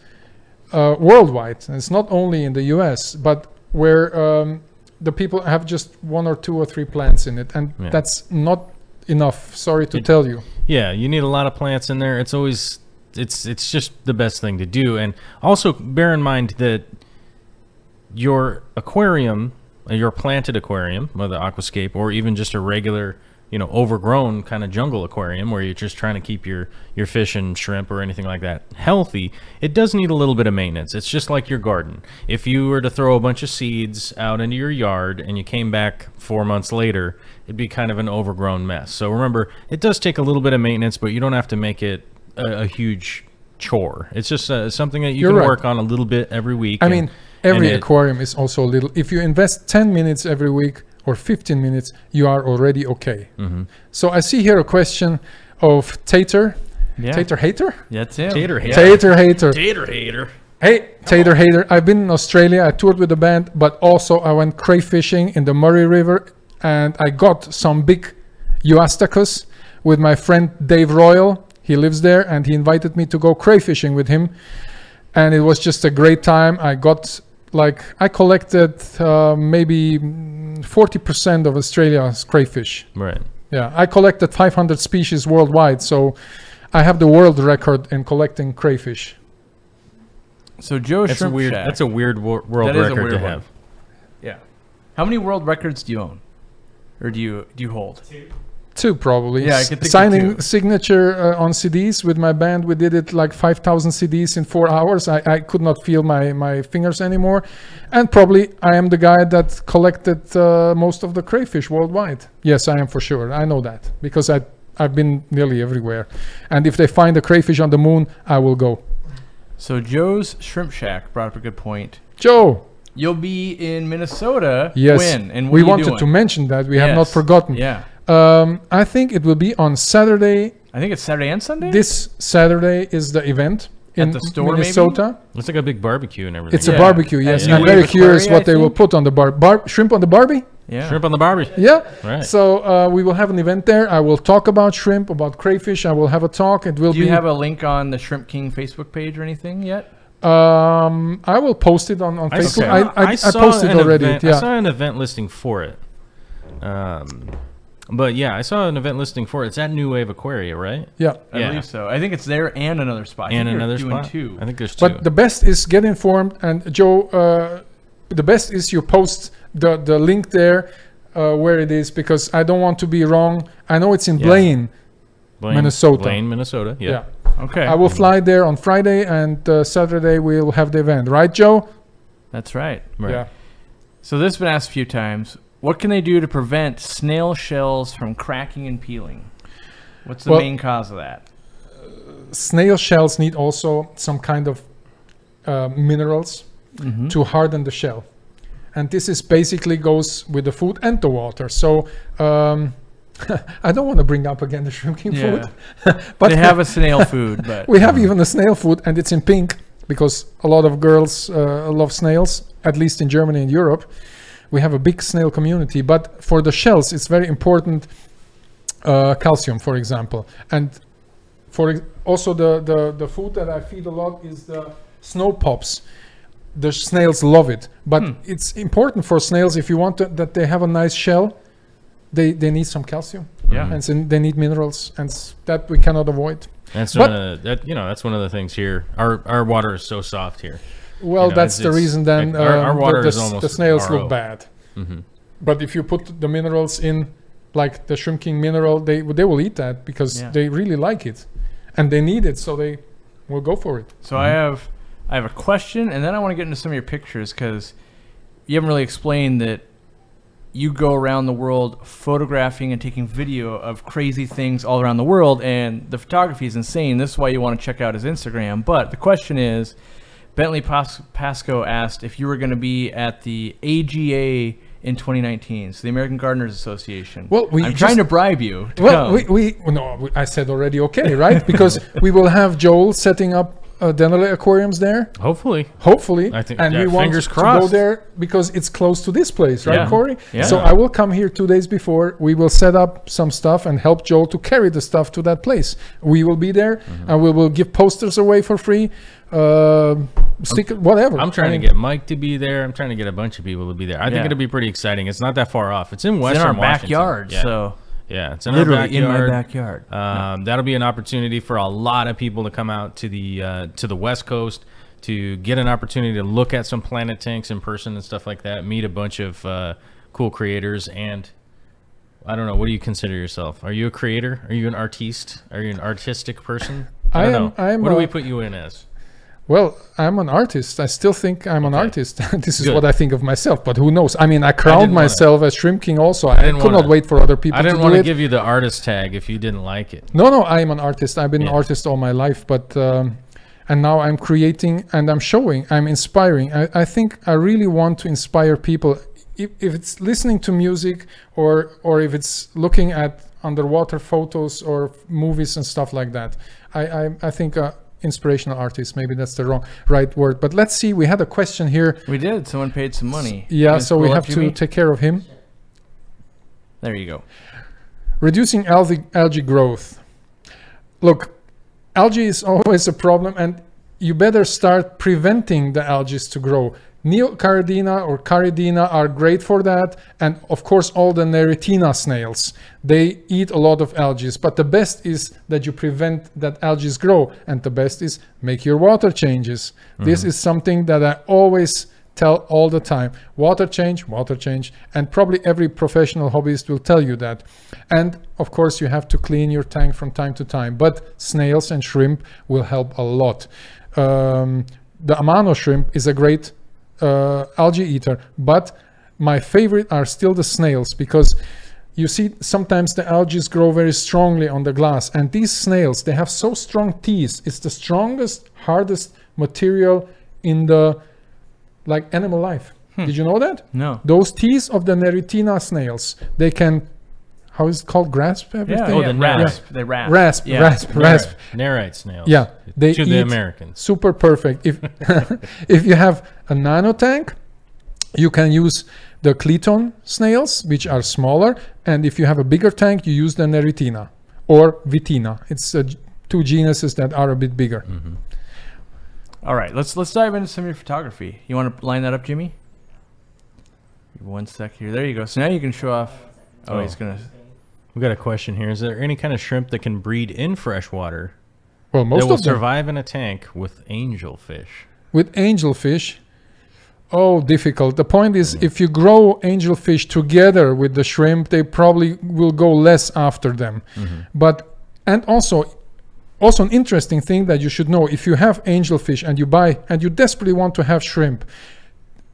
S2: worldwide. And it's not only in the US, but where the people have just 1 or 2 or 3 plants in it. And that's not enough. Sorry to tell you.
S3: Yeah, you need a lot of plants in there. It's always... It's just the best thing to do. And also bear in mind that your aquarium, your planted aquarium, whether aquascape or even just a regular, overgrown kind of jungle aquarium where you're just trying to keep your fish and shrimp or anything like that healthy, it does need a little bit of maintenance. It's just like your garden. If you were to throw a bunch of seeds out into your yard and you came back 4 months later, it'd be kind of an overgrown mess. So remember, it does take a little bit of maintenance, but you don't have to make it a huge chore. It's just something that you can work on a little bit every week.
S2: Every
S3: And
S2: aquarium is also a little. If you invest 10 minutes every week or 15 minutes, you are already okay. So I see here a question of Tater.
S1: Yeah.
S2: Tater Hater?
S1: That's it.
S3: Tater hater.
S2: Tater Hater.
S3: Tater hater.
S2: Hey, Tater Hater. I've been in Australia. I toured with the band, but also I went crayfishing in the Murray River, and I got some big Euastacus with my friend Dave Royal. He lives there, and he invited me to go crayfishing with him, and it was just a great time. I collected maybe 40% of Australia's crayfish.
S3: Right.
S2: Yeah, I collected 500 species worldwide, so I have the world record in collecting crayfish.
S1: So Joe
S3: That's
S1: Shrimp
S3: weird.
S1: Shack.
S3: That's a weird world
S1: That is a
S3: record
S1: weird
S3: to
S1: one.
S3: have.
S1: Yeah. How many world records do you own, or do you hold?
S2: 2 probably.
S1: Yeah, I could think of
S2: Signing
S1: 2.
S2: signature on CDs with my band. We did it like 5,000 CDs in 4 hours. I could not feel my fingers anymore. And probably I am the guy that collected most of the crayfish worldwide. Yes, I am for sure. I know that because I've been nearly everywhere. And if they find a crayfish on the moon, I will go.
S1: So Joe's Shrimp Shack brought up a good point.
S2: Joe.
S1: You'll be in Minnesota.
S2: Yes.
S1: When? And what
S2: we
S1: are you
S2: wanted
S1: doing?
S2: to mention that. We have not
S1: Yes.
S2: forgotten.
S1: Yeah.
S2: I think it will be on Saturday.
S1: I think it's Saturday and Sunday.
S2: This Saturday is the event in
S1: the store,
S2: Minnesota.
S3: It's like a big barbecue and everything.
S2: It's a
S1: Yeah.
S2: barbecue, yes.
S1: Yeah.
S2: I'm very
S1: Wave
S2: curious
S1: Aquaria,
S2: what they
S1: I
S2: will
S1: think?
S2: put on the shrimp on the Barbie.
S1: Yeah.
S3: Shrimp on the Barbie.
S2: Yeah.
S3: Right.
S2: So we will have an event there. I will talk about shrimp, about crayfish. I will have a talk. It will
S1: Do
S2: be.
S1: you have a link on the Shrimp King Facebook page or anything yet?
S2: I will post it on Facebook. I
S3: saw
S2: posted
S3: an
S2: already.
S3: event-
S2: Yeah.
S3: I saw an event listing for it. But yeah, I saw an event listing for it. It's at New Wave Aquaria, right?
S2: Yeah.
S1: I
S3: Yeah.
S1: believe so. I think it's there and another spot. I
S3: And
S1: think
S3: another
S1: you're doing
S3: spot.
S1: 2.
S3: I think there's 2.
S2: But the best is get informed. And Joe, the best is you post the link there where it is, because I don't want to be wrong. I know it's in
S3: Yeah.
S2: Blaine. Minnesota.
S3: Blaine, Minnesota. Yeah.
S2: Yeah.
S1: Okay.
S2: I will fly there on Friday, and Saturday we'll have the event. Right, Joe?
S1: That's right.
S3: Right.
S2: Yeah.
S1: So this has been asked a few times. What can they do to prevent snail shells from cracking and peeling? What's the
S2: Well-
S1: main cause of that?
S2: Snail shells need also some kind of minerals to harden the shell. And this is basically goes with the food and the water. So I don't want to bring up again the Shrimp King food. But
S1: They have a snail food, but
S2: we have even a snail food, and it's in pink because a lot of girls love snails, at least in Germany and Europe. We have a big snail community, but for the shells, it's very important calcium, for example. And also the food that I feed a lot is the snow pops. The snails love it, but it's important for snails, if you want that they have a nice shell, they need some calcium.
S1: yeah.
S2: And so they need minerals, and that we cannot avoid.
S3: That's
S2: But-
S3: that's one of the things here. Our water is so soft here.
S2: Well,
S3: know,
S2: that's the
S3: it's-
S2: reason then
S3: our water
S2: the
S3: is almost
S2: the snails
S3: RO.
S2: look bad. But if you put the minerals in, like the Shrimp King mineral, they will eat that because
S1: Yeah.
S2: they really like it, and they need it, so they will go for it.
S1: So I have a question, and then I want to get into some of your pictures, because you haven't really explained that you go around the world photographing and taking video of crazy things all around the world, and the photography is insane. This is why you want to check out his Instagram. But the question is, Bentley Pasco asked if you were going to be at the AGA in 2019, so the American Gardeners Association.
S2: Well,
S1: I'm trying to bribe you to
S2: Well,
S1: come.
S2: I said already okay, right? Because we will have Joel setting up Denali aquariums there,
S3: Hopefully.
S2: hopefully.
S3: I think-
S2: and
S3: yeah,
S2: we want
S3: fingers
S2: to go
S3: crossed.
S2: there because it's close to this place, right,
S1: Yeah.
S2: Corey?
S1: Yeah.
S2: So I will come here 2 days before. We will set up some stuff and help Joel to carry the stuff to that place. We will be there, and we will give posters away for free, sticker, whatever.
S3: I'm trying to get Mike to be there. I'm trying to get a bunch of people to be there. I think
S1: Yeah.
S3: it'll be pretty exciting. It's not that far off. It's in
S1: It's
S3: Western
S1: in our
S3: Washington.
S1: backyard,
S3: Yeah.
S1: so
S3: Yeah, it's in
S1: literally
S3: our
S1: in
S3: backyard.
S1: my backyard.
S3: That'll be an opportunity for a lot of people to come out to the West Coast to get an opportunity to look at some planet tanks in person and stuff like that. Meet a bunch of cool creators, and I don't know. What do you consider yourself? Are you a creator? Are you an artiste? Are you an artistic person? I don't know.
S2: I am
S3: what do
S2: a-
S3: we put you in as?
S2: Well, I'm an artist. I still think I'm an
S3: Okay.
S2: artist. This is
S3: Good.
S2: what I think of myself, but who knows? I mean, I crowned
S3: didn't wanna-
S2: myself as Shrimp King also. I
S3: didn't
S2: could not
S3: wanna-
S2: wait for other people
S3: I didn't
S2: to
S3: want
S2: do
S3: to
S2: it.
S3: give you the artist tag if you didn't like it.
S2: No, I am an artist. I've been an
S3: Yeah.
S2: artist all my life, but and now I'm creating and I'm showing, I'm inspiring. I think I really want to inspire people. If it's listening to music or if it's looking at underwater photos or movies and stuff like that, I think inspirational artist, maybe that's the right word. But let's see, we had a question here.
S1: We did. Someone paid some money.
S2: Yeah, so we have
S1: Jimmy?
S2: to take care of him.
S1: There you go.
S2: Reducing algae growth. Look, algae is always a problem, and you better start preventing the algae to grow. Neocaridina or caridina are great for that, and of course all the Neritina snails, they eat a lot of algae, but the best is that you prevent that algae grow, and the best is make your water changes. This is something that I always tell all the time. Water change, and probably every professional hobbyist will tell you that. And of course you have to clean your tank from time to time, but snails and shrimp will help a lot. The Amano shrimp is a great algae eater, but my favorite are still the snails, because you see sometimes the algae grow very strongly on the glass, and these snails, they have so strong teeth. It's the strongest, hardest material in the animal life. Did you know that?
S1: No.
S2: Those teeth of the Neritina snails, they can, how is it called, grasp everything?
S3: Oh, the
S1: rasp.
S3: rasp.
S1: They rasp.
S2: Rasp,
S1: Yeah.
S2: rasp.
S3: Nerite snails.
S2: Yeah, they
S3: to
S2: eat
S3: the Americans.
S2: super perfect. If if you have a nano tank, you can use the Cleton snails, which are smaller, and if you have a bigger tank, you use the Neritina or Vitina. It's two genuses that are a bit bigger.
S1: All right, let's dive into some of your photography. You want to line that up, Jimmy? One sec here. There you go. So now you can show off. Oh, he's gonna.
S3: We've got a question here. Is there any kind of shrimp that can breed in fresh water
S2: Well, most
S3: that will
S2: of them
S3: survive in a tank with angelfish?
S2: with angelfish. Oh, difficult. The point is, if you grow angelfish together with the shrimp, they probably will go less after them. But and also an interesting thing that you should know: if you have angelfish and you buy and you desperately want to have shrimp,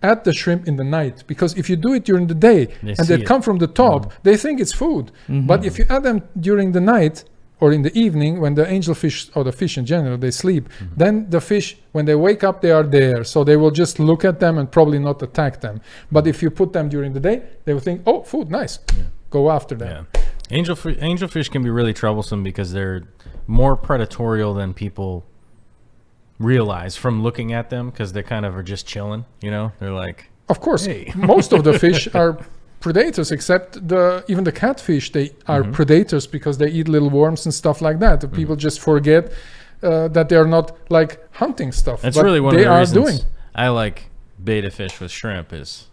S2: add the shrimp in the night, because if you do it during the day and they come from the top, they think it's food. But if you add them during the night or in the evening, when the angelfish or the fish in general, they sleep, then the fish, when they wake up, they are there. So they will just look at them and probably not attack them. But if you put them during the day, they will think, oh, food, nice. Go after them.
S3: Yeah. Angelfish can be really troublesome because they're more predatorial than people realize from looking at them, because they kind of are just chilling, you know? They're like,
S2: of course,
S3: hey.
S2: most of the fish are predators, except even the catfish, they are predators because they eat little worms and stuff like that. The people just forget that they are not like hunting stuff.
S3: That's
S2: but
S3: really one
S2: they
S3: of the
S2: are
S3: reasons
S2: doing.
S3: I like betta fish with shrimp. Is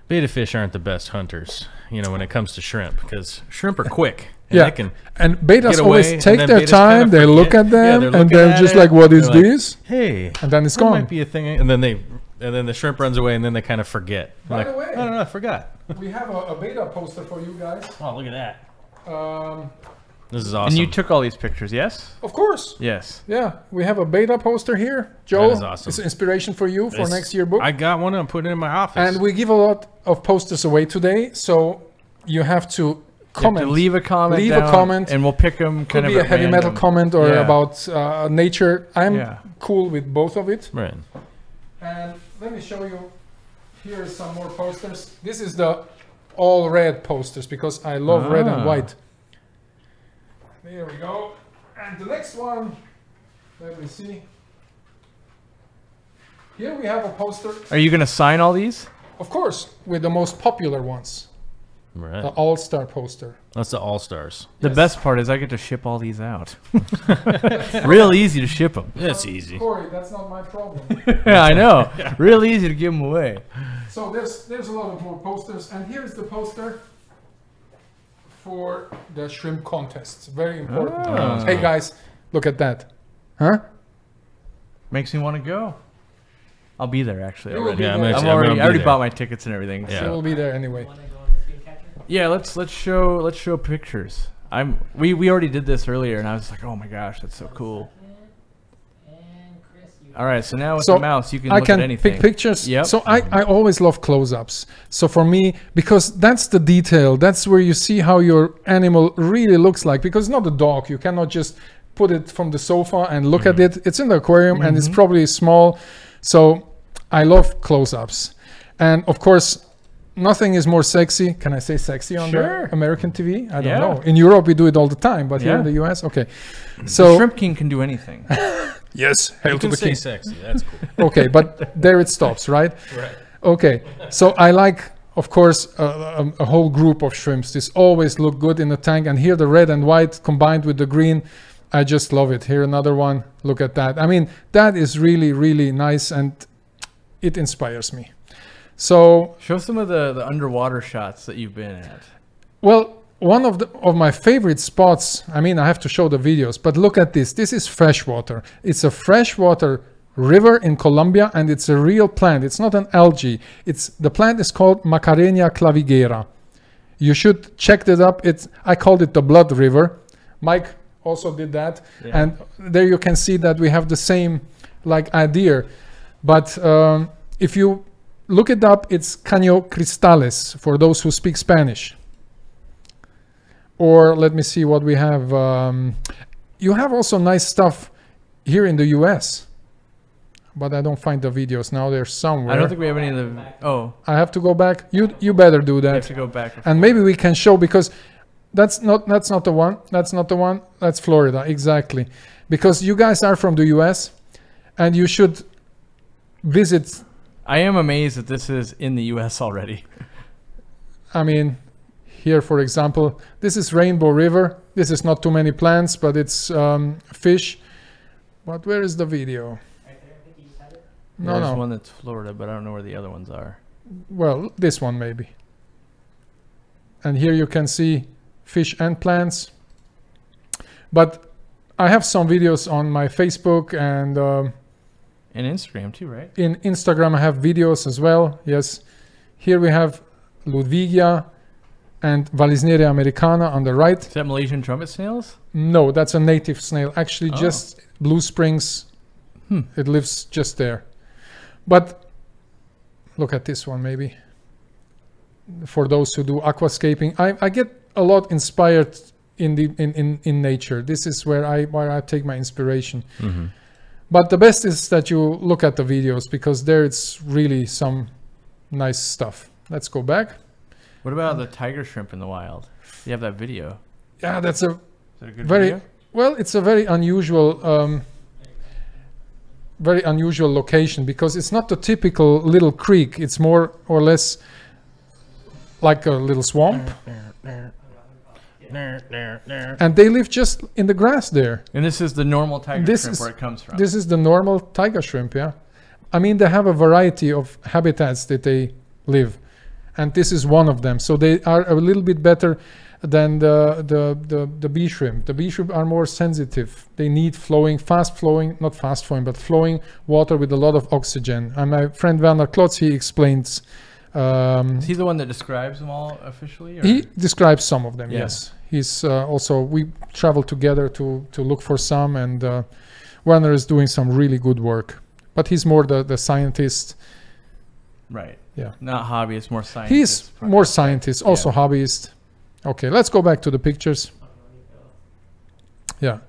S3: betta fish aren't the best hunters, you know, when it comes to shrimp, because shrimp are quick. And
S2: Yeah,
S3: they can
S2: and betas
S3: get
S2: always
S3: away,
S2: take
S3: and then
S2: their
S3: betas
S2: time,
S3: kinda
S2: they look
S3: forget.
S2: at them,
S3: they're
S2: and
S3: looking
S2: they're
S3: at
S2: just
S3: it,
S2: like, what is
S3: they're like,
S2: this?
S3: Hey,
S2: And then it's
S3: there
S2: gone.
S3: might be a thing, and then the shrimp runs away, and then they kind of forget.
S2: By
S3: Like,
S2: the way-
S3: I don't know, I forgot.
S2: We have a beta poster for you guys.
S3: Oh, look at that.
S2: Um,
S3: This is awesome.
S1: And you took all these pictures, yes?
S2: of course.
S1: Yes.
S2: Yeah, we have a beta poster here. Joe,
S3: is awesome.
S2: it's inspiration for you for
S3: This-
S2: next year book.
S3: I got one. I'm putting it in my office.
S2: And we give a lot of posters away today, so you have to
S1: You have
S2: comment.
S1: to leave a comment.
S2: Leave a
S1: down,
S2: comment.
S1: and we'll pick them.
S2: Could
S1: Kind
S2: be
S1: of
S2: a heavy metal
S1: random.
S2: comment or
S1: Yeah.
S2: about nature. I'm
S1: Yeah.
S2: cool with both of it.
S3: right.
S2: And let me show you. Here are some more posters. This is the all red posters because I love red and
S1: Ah.
S2: white. There we go. And the next one, let me see. Here we have a poster,
S1: Are you gonna sign all these?
S2: of course, with the most popular ones.
S3: Right.
S2: The all-star poster.
S3: That's the All Stars.
S1: The
S2: Yes.
S1: best part is I get to ship all these out. Real easy to ship them.
S3: That's easy.
S2: Corey, that's not my problem.
S1: Yeah, I know. Real easy to give them away.
S2: So there's a lot of more posters, and here's the poster for the shrimp contests. Very important.
S1: Ah.
S2: Hey guys, look at that. Huh?
S1: Makes me want to go. I'll be there actually
S2: You will
S1: already.
S2: be
S3: Yeah,
S2: there.
S3: I'm
S1: I already
S3: gonna be there.
S1: bought my tickets and everything.
S3: Yeah.
S2: She will be there anyway.
S1: Yeah, let's show pictures. We already did this earlier, and I was like, oh my gosh, that's so cool. All right, so now with
S2: So
S1: the mouse, you can
S2: I
S1: look
S2: can
S1: at anything.
S2: pick pictures.
S1: Yep.
S2: So I always love close-ups. So for me, because that's the detail, that's where you see how your animal really looks like. Because it's not a dog, you cannot just put it from the sofa and look at it. It's in the aquarium and it's probably small. So I love close-ups. And of course, nothing is more sexy. Can I say sexy on the American TV? I don't know. In Europe, we do it all the time, but here in the US, okay. So
S1: the Shrimp King can do anything.
S2: yes, hail to the king.
S3: Sexy. That's cool.
S2: Okay, but there it stops, right?
S3: Right.
S2: Okay, so I like, of course, a whole group of shrimps. This always look good in the tank, and here the red and white combined with the green, I just love it. Here another one. Look at that. I mean, that is really, really nice, and it inspires me. So
S1: show some of the underwater shots that you've been at.
S2: Well, one of my favorite spots. I mean, I have to show the videos, but look at this. This is freshwater. It's a freshwater river in Colombia, and it's a real plant. It's not an algae. The plant is called Macarenia clavigera. You should check that up. I called it the blood river. Mike also did that, and there you can see that we have the same idea. But if you look it up, it's Caño Cristales for those who speak Spanish. Or let me see what we have. You have also nice stuff here in the US, but I don't find the videos now. They're somewhere.
S1: I don't think we have any of the. Oh,
S2: I have to go back. You better do that.
S1: I have to go back.
S2: And maybe we can show, because that's not the one. That's not the one. That's Florida, exactly. Because you guys are from the US, and you should visit.
S1: I am amazed that this is in the US already.
S2: I mean, here, for example, this is Rainbow River. This is not too many plants, but it's fish. But where is the video? No,
S1: There's one that's Florida, but I don't know where the other ones are.
S2: Well, this one maybe. And here you can see fish and plants. But I have some videos on my Facebook and
S1: Instagram too, right?
S2: in Instagram I have videos as well. Yes. Here we have Ludwigia and Valisneria americana on the right.
S1: Is that Malaysian trumpet snails?
S2: No, that's a native snail. Actually, just Blue Springs. It lives just there. But look at this one, maybe. For those who do aquascaping, I get a lot inspired in nature. This is where I take my inspiration. But the best is that you look at the videos, because there it's really some nice stuff. Let's go back.
S1: What about the tiger shrimp in the wild? You have that video.
S2: Yeah, that's a
S1: Is that a good
S2: very
S1: video?
S2: well. It's a very unusual location, because it's not the typical little creek. It's more or less like a little swamp. And they live just in the grass there.
S1: And this is the normal tiger shrimp where it comes from.
S2: This is the normal tiger shrimp, yeah. I mean, they have a variety of habitats that they live, and this is one of them. So they are a little bit better than the bee shrimp. The bee shrimp are more sensitive. They need flowing water with a lot of oxygen. And my friend Werner Klotz, he explains.
S1: Is he the one that describes them all officially? Or?
S2: He describes some of them,
S1: Yeah.
S2: yes. He's also, we travel together to look for some, and Werner is doing some really good work. But he's more the scientist.
S1: Right.
S2: Yeah.
S1: Not hobbyist, more scientist.
S2: He's more scientist, also hobbyist. Okay, let's go back to the pictures. Yeah.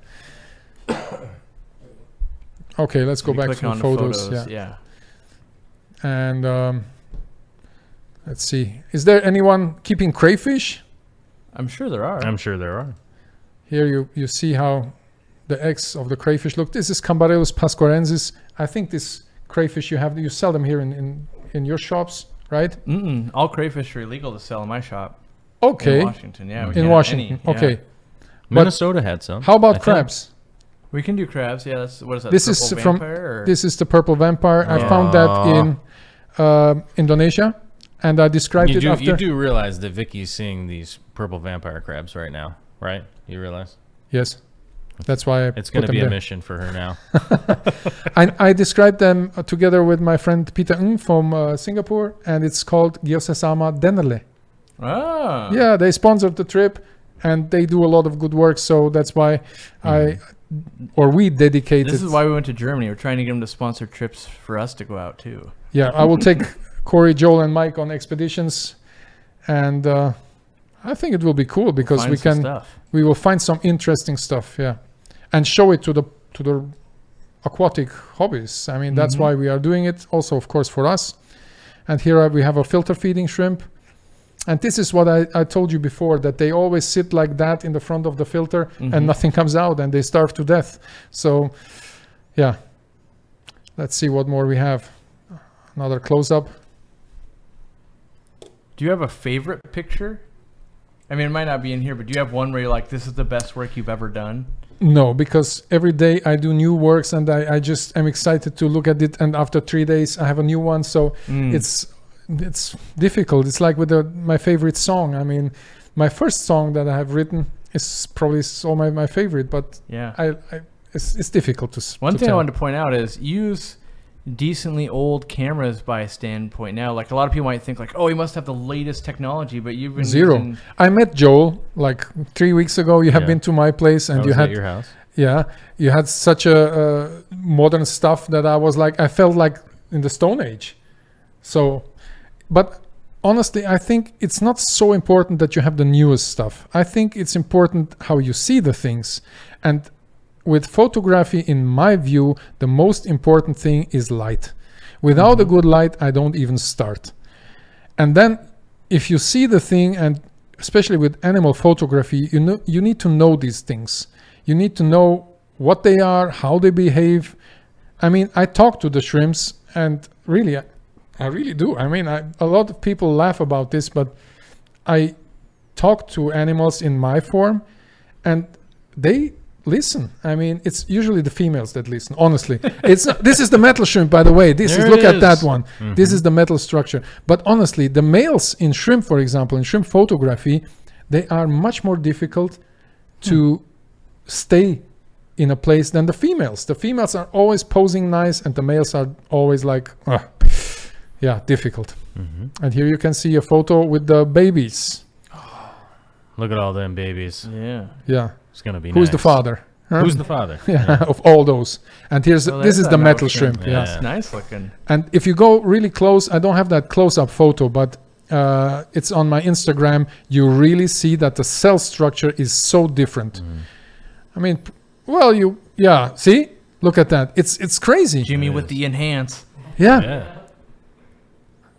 S2: Okay, let's go back to the photos. Yeah. And let's see. Is there anyone keeping crayfish?
S1: I'm sure there are.
S3: I'm sure there are.
S2: Here you see how the eggs of the crayfish look. This is Cambarellus pascorensis. I think this crayfish you sell them here in your shops, right?
S1: All crayfish are illegal to sell in my shop.
S2: Okay.
S1: In Washington, yeah.
S2: In Washington, okay.
S3: Minnesota had some.
S2: How about crabs?
S1: We can do crabs. Yeah, that's what is that?
S2: This is
S1: purple
S2: from
S1: vampire, or?
S2: this is the purple vampire. I found that in Indonesia, and I described it after.
S3: You do realize that Vicky's seeing these purple vampire crabs right now, right? You realize?
S2: Yes. That's why
S3: it's going to be a mission for her now.
S2: I described them together with my friend Peter Ng from Singapore, and it's called Geosesama Dennerle.
S1: Ah.
S2: Yeah, they sponsored the trip, and they do a lot of good work. So that's why we dedicated.
S1: This is why we went to Germany. We're trying to get them to sponsor trips for us to go out too.
S2: Yeah, I will take Corey, Joel, and Mike on expeditions, and I think it will be cool because we will find some interesting stuff. Yeah, and show it to the aquatic hobbies. I mean, that's why we are doing it. Also, of course, for us. And here we have a filter feeding shrimp. And this is what I told you before, that they always sit like that in the front of the filter and nothing comes out and they starve to death. So, yeah. Let's see what more we have. Another close-up.
S1: Do you have a favorite picture? I mean, it might not be in here, but do you have one where you're like, this is the best work you've ever done?
S2: No, because every day I do new works and I just am excited to look at it. And after 3 days, I have a new one. So it's difficult. It's like with my favorite song. I mean, my first song that I have written is probably my favorite, but
S1: yeah,
S2: it's difficult to
S1: One thing
S2: tell.
S1: I wanted to point out is use decently old cameras by a standpoint now. Like a lot of people might think like, oh, he must have the latest technology, but you've been
S2: Zero.
S1: using...
S2: I met Joel like 3 weeks ago. You have been to my place and
S3: I was
S2: you
S3: at
S2: had
S3: your house.
S2: Yeah, you had such a modern stuff that I felt like in the Stone Age. So, but honestly, I think it's not so important that you have the newest stuff. I think it's important how you see the things. And with photography, in my view, the most important thing is light. Without a good light, I don't even start. And then if you see the thing, and especially with animal photography, you need to know these things. You need to know what they are, how they behave. I mean, I talk to the shrimps, and really, I really do. I mean, a lot of people laugh about this, but I talk to animals in my form, and they listen. I mean, it's usually the females that listen. Honestly, this is the metal shrimp, by the way. Look at that one. This is the metal structure. But honestly, the males in shrimp, for example, in shrimp photography, they are much more difficult to stay in a place than the females. The females are always posing nice, and the males are always like, yeah, difficult. And here you can see a photo with the babies.
S3: Look at all them babies.
S2: Yeah.
S3: It's gonna be
S2: Who's
S3: nice.
S2: the father? Huh?
S3: Who's the father?
S2: Of all those. And here's this is the metal shrimp.
S3: Yeah.
S1: It's nice looking.
S2: And if you go really close, I don't have that close-up photo, but it's on my Instagram. You really see that the cell structure is so different. I mean, well, see, look at that. It's crazy.
S1: Jimmy with the enhance.
S2: Yeah.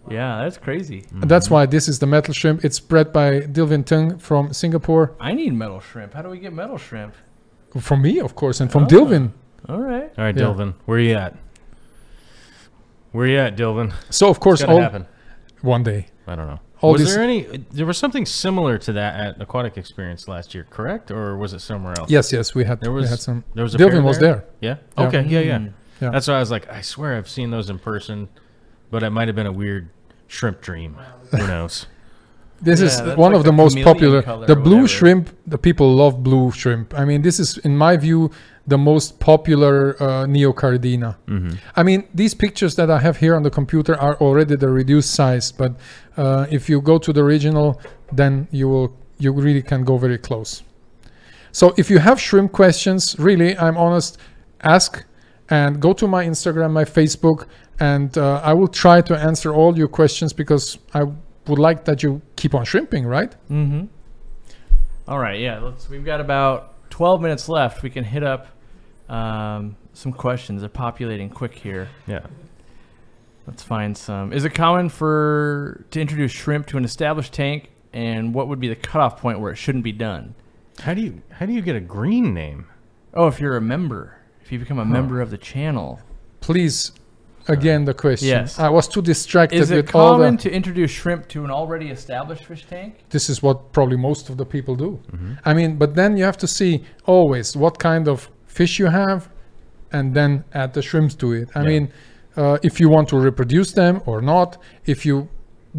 S1: Yeah, that's crazy.
S2: And that's why this is the metal shrimp. It's bred by Dilvin Tung from Singapore.
S1: I need metal shrimp. How do we get metal shrimp?
S2: From me, of course, and from Dilvin.
S1: All right.
S3: All right, Dilvin, where you at? Where you at, Dilvin?
S2: So of course,
S3: It's gonna happen.
S2: One day.
S3: I don't know.
S2: All
S3: There was something similar to that at Aquatic Experience last year, correct? Or was it somewhere else?
S2: Yes, we had some.
S3: There was a
S2: Dilvin
S3: pair
S2: was there.
S3: Yeah.
S2: Yeah.
S3: Okay. Yeah.
S2: Yeah.
S3: That's why I was like, I swear I've seen those in person, but it might have been a weird shrimp dream. Who knows?
S2: This is
S1: that's
S2: one
S1: like
S2: of the
S1: the
S2: most
S1: chameleon
S2: popular.
S1: color
S2: The
S1: or
S2: blue
S1: whatever.
S2: shrimp, the people love blue shrimp. I mean, this is, in my view, the most popular Neocardina. I mean, these pictures that I have here on the computer are already the reduced size, but if you go to the original, then you really can go very close. So if you have shrimp questions, really, I'm honest, ask and go to my Instagram, my Facebook, and I will try to answer all your questions because I would like that you keep on shrimping, right?
S1: All right, yeah. We've got about 12 minutes left. We can hit up some questions. They're populating quick here.
S3: Yeah.
S1: Let's find some. Is it common to introduce shrimp to an established tank, and what would be the cutoff point where it shouldn't be done?
S3: How do you get a green name?
S1: Oh, if you're a member, if you become a member of the channel.
S2: Please, again, the question.
S1: Yes.
S2: I was too distracted
S1: Is it
S2: with all
S1: common
S2: the...
S1: to introduce shrimp to an already established fish tank?
S2: This is what probably most of the people do. I mean, but then you have to see always what kind of fish you have and then add the shrimps to it. I mean, if you want to reproduce them or not, if you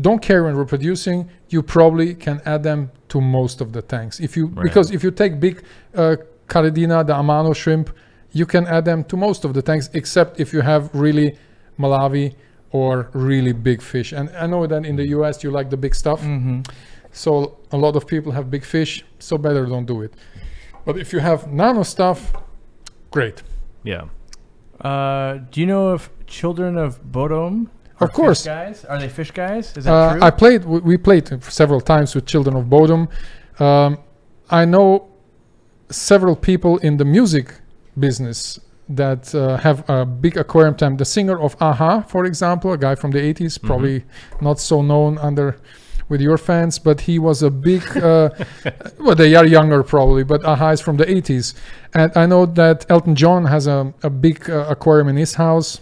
S2: don't care in reproducing, you probably can add them to most of the tanks. Because if you take big Caridina, the Amano shrimp, you can add them to most of the tanks, except if you have really Malawi or really big fish. And I know that in the US you like the big stuff. So a lot of people have big fish, so better don't do it. But if you have nano stuff, great.
S3: Yeah.
S1: Do you know if children of Bodom
S2: Of course.
S1: fish guys? Are they fish guys? Is that true?
S2: We played several times with Children of Bodom. I know several people in the music business that have a big aquarium tank. The singer of Aha, for example, a guy from the 80s, probably not so known with your fans, but he was a big, well, they are younger probably, but Aha is from the 80s. And I know that Elton John has a big aquarium in his house.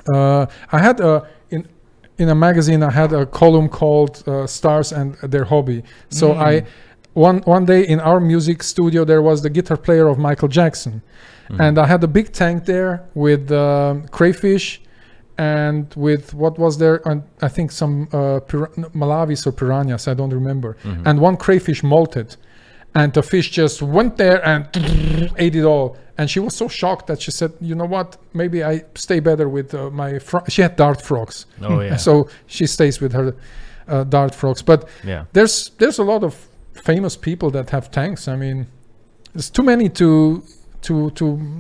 S2: I had in a magazine, I had a column called Stars and Their Hobby. So one day in our music studio, there was the guitar player of Michael Jackson. And I had a big tank there with crayfish and with what was there? I think some malavis or piranhas, I don't remember. And one crayfish molted. And the fish just went there and ate it all. And she was so shocked that she said, you know what, maybe I stay better with my she had dart frogs.
S3: Oh, yeah.
S2: So she stays with her dart frogs. But there's a lot of famous people that have tanks. I mean, there's too many to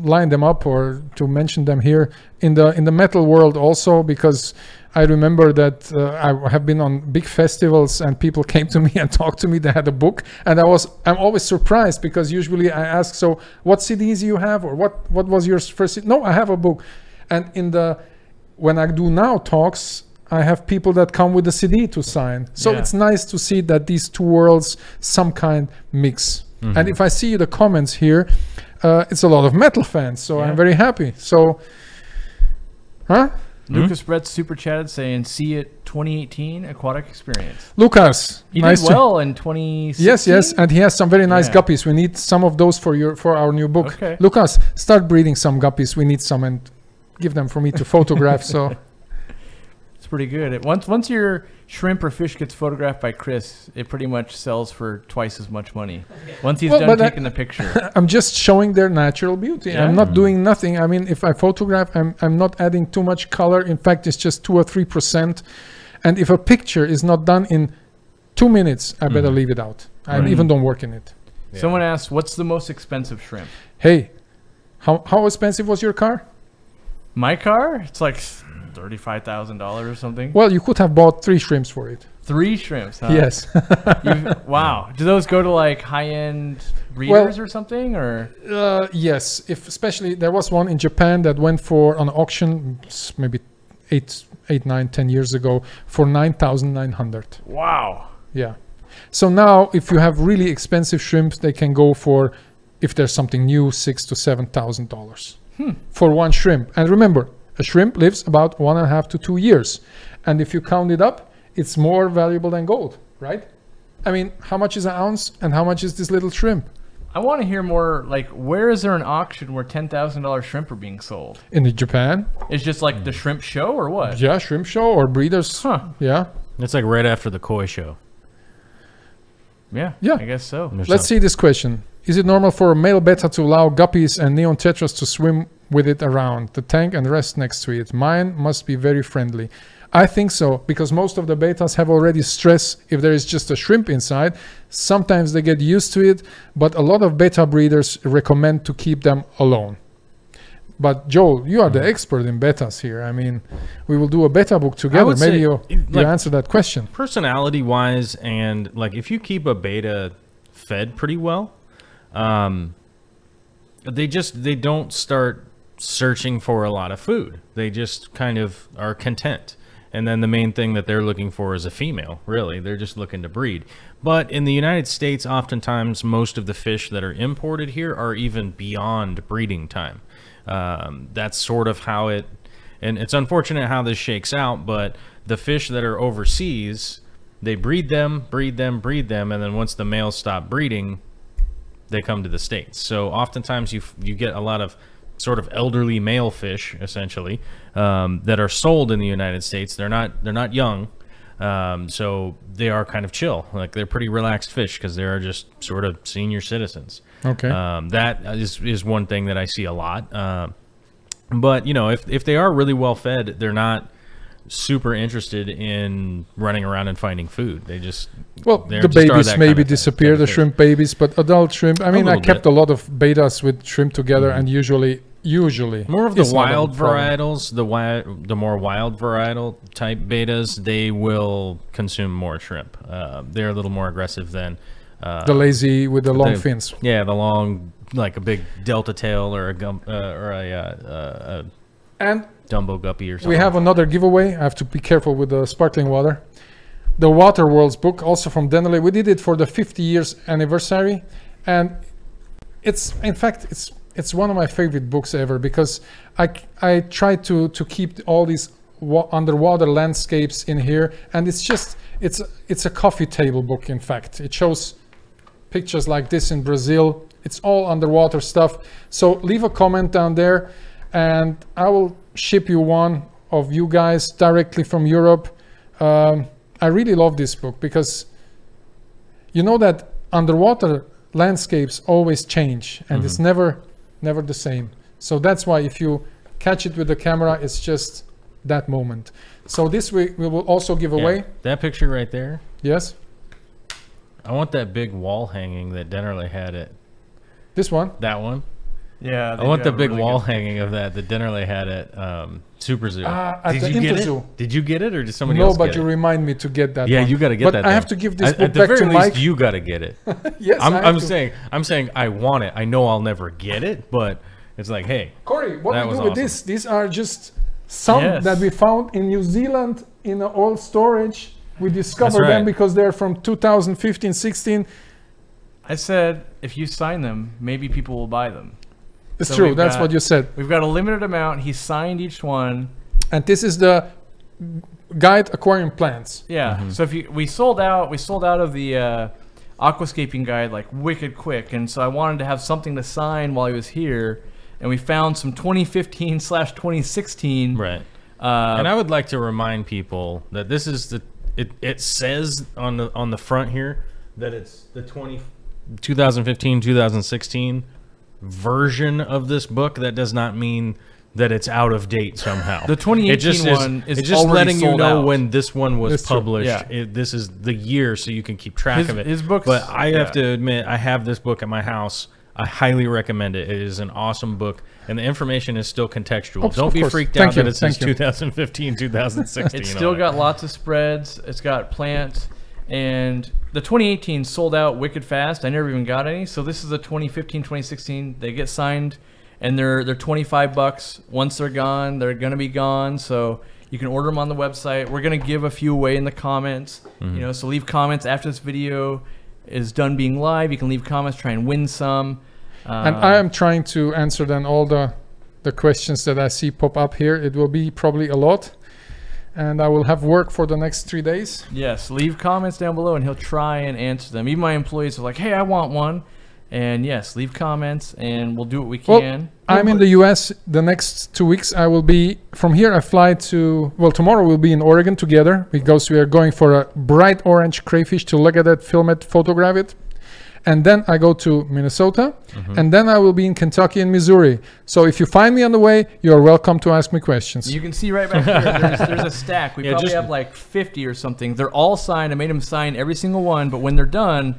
S2: line them up or to mention them here in the metal world also, because I remember that I have been on big festivals and people came to me and talked to me. They had a book, and I'm always surprised, because usually I ask, so what CDs you have, or what was your first CD? No, I have a book. And when I do now talks, I have people that come with a CD to sign. So it's nice to see that these two worlds some kind mix. And if I see the comments here, it's a lot of metal fans, so I'm very happy. So,
S1: Lucas Brett super chatted saying, "See it 2018 aquatic experience."
S2: Lucas,
S1: he
S2: nice
S1: did well in 2016.
S2: Yes, and he has some very nice guppies. We need some of those for our new book.
S1: Okay.
S2: Lucas, start breeding some guppies. We need some, and give them for me to photograph. So
S1: it's pretty good. Once your shrimp or fish gets photographed by Chris, it pretty much sells for twice as much money. Once he's done taking the picture.
S2: I'm just showing their natural beauty.
S1: Yeah.
S2: I'm not doing nothing. I mean, if I photograph, I'm not adding too much color. In fact, it's just 2 or 3%. And if a picture is not done in 2 minutes, I better leave it out. I even don't work in it.
S1: Yeah. Someone asked, what's the most expensive shrimp?
S2: Hey, how expensive was your car?
S1: My car? It's like $35,000 or something.
S2: Well, you could have bought 3 shrimps for it.
S1: 3 shrimps, huh?
S2: Yes.
S1: Wow. Do those go to like high-end breeders or something, or?
S2: Yes. Especially there was one in Japan that went for an auction maybe 8, 9, 10 years ago for 9,900.
S1: Wow.
S2: Yeah. So now, if you have really expensive shrimps, they can go for, if there's something new, $6,000 to $7,000 for one shrimp. And remember, a shrimp lives about 1.5 to 2 years. And if you count it up, it's more valuable than gold, right? I mean, how much is an ounce and how much is this little shrimp?
S1: I want to hear more, like, where is there an auction where $10,000 shrimp are being sold?
S2: In Japan.
S1: It's just like the shrimp show or what?
S2: Yeah, shrimp show or breeders.
S1: Huh.
S2: Yeah.
S3: It's like right after the koi show.
S1: Yeah, I guess so.
S2: Let's see this question. Is it normal for a male betta to allow guppies and neon tetras to swim with it around the tank and rest next to it? Mine must be very friendly. I think so, because most of the betas have already stress if there is just a shrimp inside. Sometimes they get used to it, but a lot of beta breeders recommend to keep them alone. But Joel, you are the expert in betas here. I mean, we will do a beta book together. Maybe you answer that question.
S3: Personality-wise, and like if you keep a beta fed pretty well, they don't start searching for a lot of food. They just kind of are content. And then the main thing that they're looking for is a female, really. They're just looking to breed. But in the United States, oftentimes, most of the fish that are imported here are even beyond breeding time. That's sort of how it... And it's unfortunate how this shakes out, but the fish that are overseas, they breed them, and then once the males stop breeding, they come to the States. So oftentimes you get a lot of sort of elderly male fish, essentially, that are sold in the United States. They're not young, so they are kind of chill. Like they're pretty relaxed fish because they are just sort of senior citizens.
S2: Okay.
S3: That is one thing that I see a lot. But you know, if they are really well fed, they're not super interested in running around and finding food. They just
S2: the babies maybe disappear, the shrimp babies, but adult shrimp. I mean, I kept a lot of betas with shrimp together, and usually
S3: more of the wild varietals, the more wild varietal type betas, they will consume more shrimp. They're a little more aggressive than
S2: The lazy with the long fins.
S3: Yeah, the long, like a big delta tail or a
S2: And
S3: Dumbo guppy or something.
S2: we have another giveaway. I have to be careful with the sparkling water. The Water Worlds book, also from Dennerley. We did it for the 50 years anniversary, and it's one of my favorite books ever, because I try to keep all these underwater landscapes in here, and it's a coffee table book. In fact, it shows pictures like this in Brazil. It's all underwater stuff. So leave a comment down there, and I will ship you one of you guys directly from Europe. I really love this book, because you know that underwater landscapes always change, and it's never the same. So that's why if you catch it with the camera, it's just that moment. So this week we will also give away.
S3: That picture right there.
S2: Yes.
S3: I want that big wall hanging that Dennerley had at.
S2: This one.
S3: That one.
S1: Yeah.
S3: I want the big wall hanging of that Dennerley had at Super Zoo.
S2: At
S3: Did
S2: the
S3: you get
S2: Interzoo.
S3: it? Did you get it, or did somebody else
S2: No,
S3: get
S2: but you
S3: it?
S2: remind me to get that
S3: Yeah,
S2: one.
S3: you got to get
S2: but
S3: that.
S2: I
S3: thing.
S2: have to give this book
S3: at the
S2: back
S3: very
S2: to
S3: least,
S2: Mike.
S3: you got to get it.
S2: Yes,
S3: I'm saying I want it. I know I'll never get it, but it's like, hey,
S2: Corey, what
S3: That
S2: do we
S3: was
S2: do with
S3: awesome.
S2: this? These are just some that we found in New Zealand in an old storage. We discovered
S3: right.
S2: them because they're from 2015, 16.
S1: I said if you sign them, maybe people will buy them.
S2: It's
S1: So
S2: true.
S1: we've
S2: That's
S1: got-
S2: what you said.
S1: We've got a limited amount. He signed each one.
S2: And this is the guide aquarium plants.
S1: Yeah. So if we sold out of the aquascaping guide like wicked quick, and so I wanted to have something to sign while he was here, and we found some 2015/2016.
S3: right. And I would like to remind people that this is it says on the front here that it's the 2015-2016 version of this book. That does not mean that it's out of date somehow.
S1: The 2018
S3: It just
S1: one is
S3: it's just
S1: already
S3: letting you
S1: sold
S3: know
S1: out.
S3: when this one was
S2: That's true.
S3: published.
S1: Yeah.
S3: This is the year, so you can keep track of it.
S1: His books,
S3: But I have
S1: yeah.
S3: to admit, I have this book at my house. I highly recommend it. It is an awesome book, and the information is still contextual.
S2: Of
S3: Don't be
S2: course.
S3: freaked
S2: Thank
S3: out
S2: you.
S3: that it says
S2: Thank you.
S3: 2015, 2016.
S1: It's
S3: on
S1: still
S3: it.
S1: got lots of spreads. It's got plants, and the 2018 sold out wicked fast. I never even got any. So this is the 2015, 2016. They get signed, and they're $25. Once they're gone, they're gonna be gone. So you can order them on the website. We're gonna give a few away in the comments. You know, so leave comments after this video is done being live. You can leave comments, try and win some.
S2: And I am trying to answer then all the questions that I see pop up here. It will be probably a lot. And I will have work for the next 3 days.
S1: Yes, leave comments down below, and he'll try and answer them. Even my employees are like, "Hey, I want one." And yes, leave comments, and we'll do what we
S2: Well,
S1: can.
S2: I'm in the US the next 2 weeks. I will be from here. I fly to, well, tomorrow we'll be in Oregon together because we are going for a bright orange crayfish to look at it, film it, photograph it. And then I go to Minnesota, and then I will be in Kentucky and Missouri. So if you find me on the way, you are welcome to ask me questions.
S1: You can see right back here, there's a stack. We
S3: Yeah,
S1: probably
S3: just-
S1: have like 50 or something. They're all signed. I made them sign every single one, but when they're done,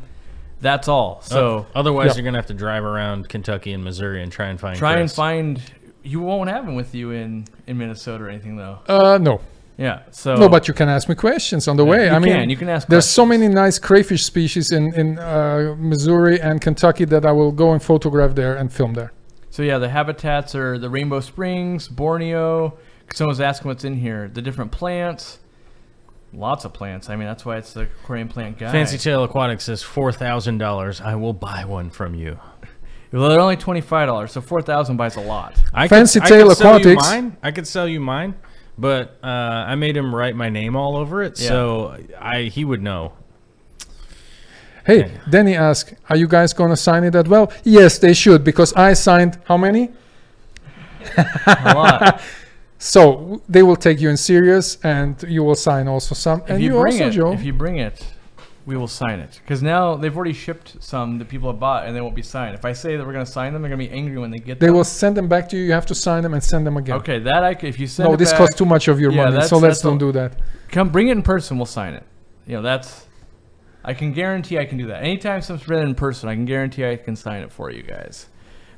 S1: that's all. So
S3: otherwise,
S2: Yeah.
S3: you're gonna have to drive around Kentucky and Missouri and try and find.
S1: try and
S3: Chris.
S1: find. You won't have them with you in Minnesota or anything though.
S2: No.
S1: Yeah. So
S2: No, but you can ask me questions on the way.
S1: you can ask.
S2: There's so many nice crayfish species in Missouri and Kentucky that I will go and photograph there and film there.
S1: So yeah, the habitats are the Rainbow Springs, Borneo. Someone was asking what's in here. The different plants. Lots of plants. I mean, that's why it's the aquarium plant guy.
S3: Fancy Tail Aquatics says $4,000. I will buy one from you.
S1: Well, they're only $25, so 4,000 buys a lot.
S2: Fancy Tail Aquatics.
S3: I could sell you mine, but I made him write my name all over it,
S1: Yeah.
S3: so he would know.
S2: Hey, Danny asked, are you guys going to sign it as well? Yes, they should, because I signed how many?
S1: A lot.
S2: So they will take you in serious, and you will sign also some.
S1: If
S2: And
S1: you
S2: you
S1: bring
S2: also,
S1: it,
S2: Joe.
S1: if you bring it, we will sign it. Because now they've already shipped some that people have bought, and they won't be signed. If I say that we're going to sign them, they're going to be angry when they get
S2: They
S1: them.
S2: will send them back to you. You have to sign them and send them again.
S1: Okay, that if you send
S2: No,
S1: it
S2: this
S1: back,
S2: costs too much of your
S1: Yeah,
S2: money,
S1: that's-
S2: so let's
S1: that's
S2: don't
S1: a-
S2: do that.
S1: Come bring it in person, we'll sign it. You know, that's... I can guarantee I can do that. Anytime something's written in person, I can guarantee I can sign it for you guys.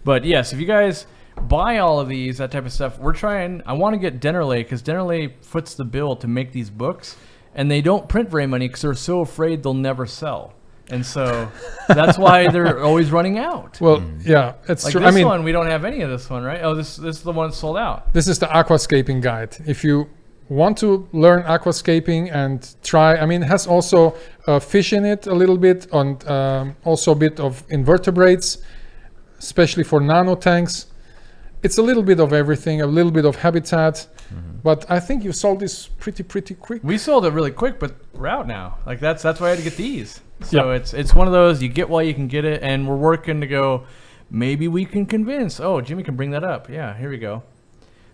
S1: But yes, if you guys buy all of these, that type of stuff, we're trying... I want to get Dennerley, because Dennerley foots the bill to make these books, and they don't print very many because they're so afraid they'll never sell. And so that's why they're always running out.
S2: Well, yeah, it's
S1: Like
S2: true.
S1: this
S2: I mean,
S1: one, we don't have any of this one, right? Oh, this is the one that's sold out.
S2: this is the aquascaping guide. If you want to learn aquascaping and try, I mean, it has also fish in it a little bit, and also a bit of invertebrates, especially for nano tanks. It's a little bit of everything, a little bit of habitat, but I think you sold this pretty quick.
S1: We sold it really quick, but we're out now. Like that's why I had to get these. So it's one of those, you get while you can get it, and we're working to go, maybe we can convince. Oh, Jimmy can bring that up. Yeah, here we go.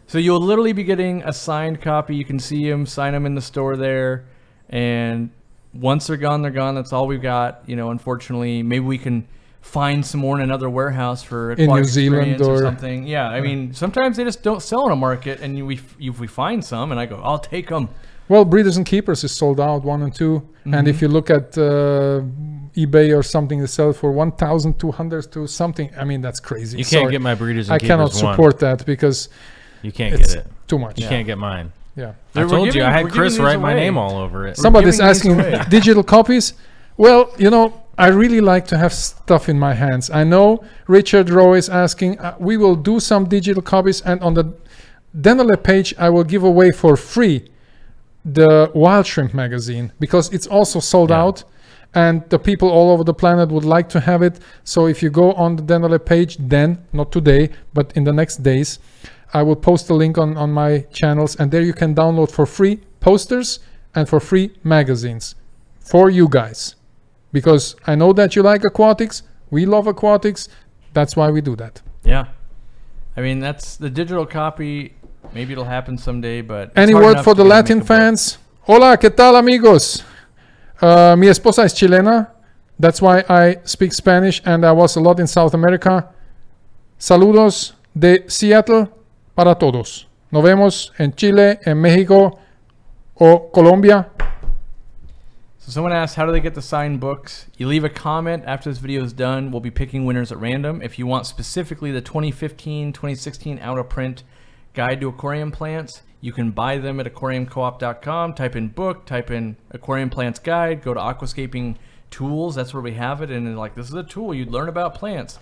S1: So you'll literally be getting a signed copy. You can see them, sign them in the store there, and once they're gone, they're gone. That's all we've got. You know, unfortunately, maybe we can find some more in another warehouse for
S2: In New Zealand
S1: or
S2: or
S1: something. Yeah, I mean, sometimes they just don't sell in a market, and if we find some, and I go, I'll take them.
S2: Well, Breeders and Keepers is sold out 1 and 2, and if you look at eBay or something, they sell it for 1,200 to something. I mean, that's crazy.
S3: You can't get my Breeders and
S2: I
S3: Keepers
S2: cannot support that because
S3: You can't
S2: it's
S3: get it.
S2: too much.
S3: You can't get mine.
S2: Yeah.
S3: I
S1: We're
S3: told you,
S1: giving-
S3: I had
S1: we're
S3: Chris
S1: giving these
S3: write my
S1: away.
S3: name all over it.
S2: Somebody's
S1: giving these
S2: asking
S1: away.
S2: digital copies. Well, you know, I really like to have stuff in my hands. I know Richard Rowe is asking. We will do some digital copies, and on the Denale page, I will give away for free the Wild Shrimp magazine because it's also sold out, and the people all over the planet would like to have it. So if you go on the Denale page, then not today, but in the next days, I will post a link on my channels, and there you can download for free posters and for free magazines for you guys. Because I know that you like aquatics, we love aquatics, that's why we do that.
S1: Yeah. I mean, that's the digital copy. Maybe it'll happen someday, but... it's
S2: Any
S1: hard
S2: word
S1: enough
S2: for
S1: to
S2: the
S1: make
S2: Latin
S1: a book.
S2: fans? Hola, ¿qué tal amigos? Mi esposa es chilena, that's why I speak Spanish, and I was a lot in South America. Saludos de Seattle para todos. Nos vemos en Chile, en México o Colombia.
S1: So someone asked, how do they get the signed books? You leave a comment after this video is done. We'll be picking winners at random. If you want specifically the 2015-2016 out-of-print guide to aquarium plants, you can buy them at aquariumcoop.com. Type in book, type in aquarium plants guide, go to aquascaping tools. That's where we have it. And like, this is a tool you'd learn about plants.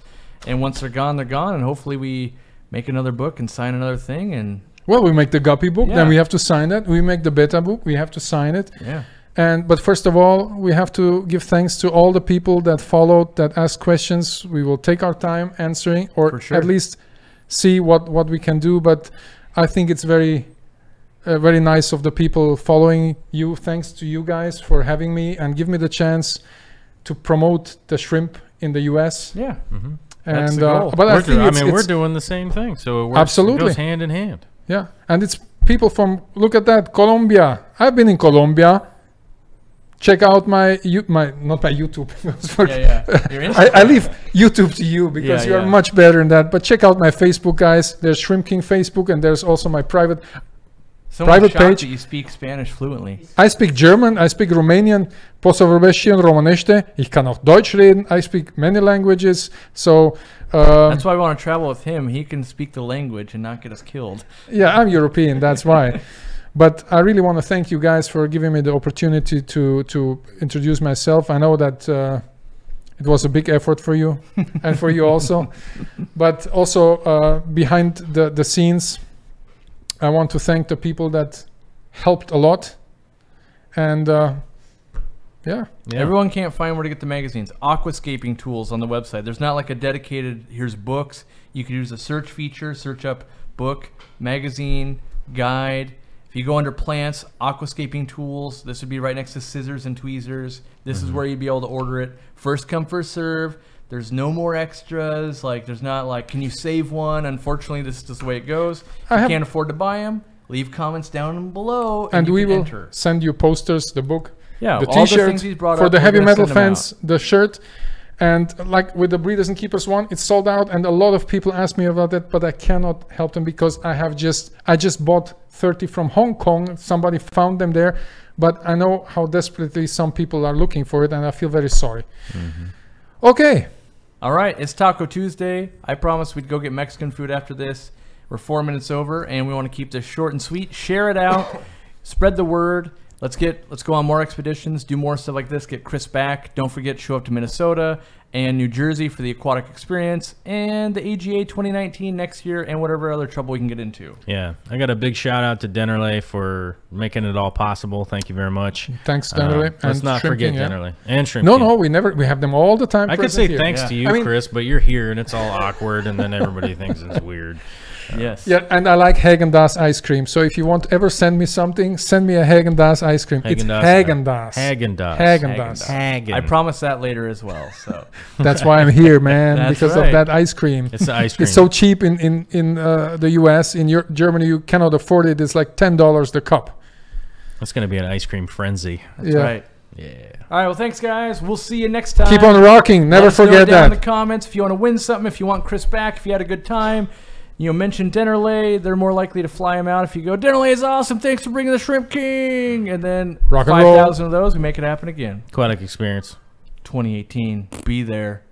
S1: And once they're gone, they're gone. And hopefully we make another book and sign another thing. And
S2: Well, we make the guppy book,
S1: Yeah.
S2: then we have to sign it. We make the beta book, we have to sign it.
S1: yeah.
S2: But first of all, we have to give thanks to all the people that followed, that asked questions. We will take our time answering, or
S1: For sure.
S2: at least see what we can do. But I think it's very nice of the people following you. Thanks to you guys for having me and give me the chance to promote the shrimp in the US.
S1: Yeah.
S3: Mm-hmm.
S1: That's
S2: And
S1: the goal.
S2: but I think
S3: we're
S2: it's
S3: doing the same thing, so it works,
S2: Absolutely.
S3: it goes hand in hand.
S2: yeah, and it's people from, look at that, Colombia. I've been in Colombia. Check out my not my YouTube.
S1: Yeah. Your
S2: I leave YouTube to you because
S1: Yeah,
S2: you're
S1: yeah.
S2: much better in that. But check out my Facebook, guys. There's Shrimp King Facebook, and there's also my private.
S1: Someone
S2: private
S1: shocked
S2: page.
S1: that you speak Spanish fluently.
S2: I speak German, I speak Romanian, Posovrbeshian, Romanește. Ich kann auch Deutsch reden. I speak many languages. So
S1: That's why we want to travel with him. He can speak the language and not get us killed.
S2: yeah, I'm European. That's why. But I really want to thank you guys for giving me the opportunity to introduce myself. I know that it was a big effort for you and for you also. But also behind the scenes, I want to thank the people that helped a lot. And yeah.
S1: Everyone can't find where to get the magazines. Aquascaping tools on the website. There's not like a dedicated, here's books. You can use a search feature, search up book, magazine, guide. If you go under plants, aquascaping tools, this would be right next to scissors and tweezers. This is where you'd be able to order it. First come, first serve. There's no more extras. Like, there's not like, can you save one? Unfortunately, this is just the way it goes. If you can't afford to buy them, leave comments down below.
S2: And
S1: you
S2: we
S1: can
S2: will
S1: enter.
S2: send you posters, the book,
S1: Yeah,
S2: the
S1: all the
S2: t-shirt
S1: things he's brought
S2: for
S1: up,
S2: the
S1: we're
S2: heavy
S1: gonna
S2: metal
S1: send them
S2: fans, the shirt. And like with the Breeders and Keepers one, it's sold out, and a lot of people ask me about it, but I cannot help them because I just bought 30 from Hong Kong. Somebody found them there, but I know how desperately some people are looking for it, and I feel very sorry. Okay.
S1: All right, it's Taco Tuesday. I promised we'd go get Mexican food after this. We're 4 minutes over, and we want to keep this short and sweet. Share it out. spread the word. Let's go on more expeditions, do more stuff like this, get Chris back. Don't forget, show up to Minnesota and New Jersey for the aquatic experience and the AGA 2019 next year and whatever other trouble we can get into.
S3: Yeah, I got a big shout out to Dennerle for making it all possible. Thank you very much.
S2: Thanks, Dennerle.
S3: Let's not forget Dennerle and Shrimp
S2: No,
S3: King.
S2: no, we have them all the time.
S3: I could say
S2: here.
S3: thanks to you, Chris, but you're here and it's all awkward, and then everybody thinks it's weird.
S1: Yes.
S2: Yeah, and I like Haagen-Dazs ice cream. So if you want ever send me something, send me a Haagen-Dazs ice cream. It's Haagen-Dazs.
S3: Haagen-Dazs.
S2: Haagen-Dazs.
S1: I promise that later as well. So
S2: that's why I'm here, man, because of that ice cream.
S3: It's the ice cream.
S2: It's so cheap in the US. In Germany, you cannot afford it. It's like $10 the cup.
S3: It's going to be an ice cream frenzy.
S1: That's right.
S3: Yeah.
S1: All right. Well, thanks, guys. We'll see you next time.
S2: Keep on rocking. Never forget
S1: down
S2: that.
S1: In the comments, if you want to win something, if you want Chris back, if you had a good time. Mention Dennerle. They're more likely to fly him out if you go, Dennerle is awesome. Thanks for bringing the Shrimp King. And then 5,000 of those, we make it happen again.
S3: Aquatic experience.
S1: 2018. Be there.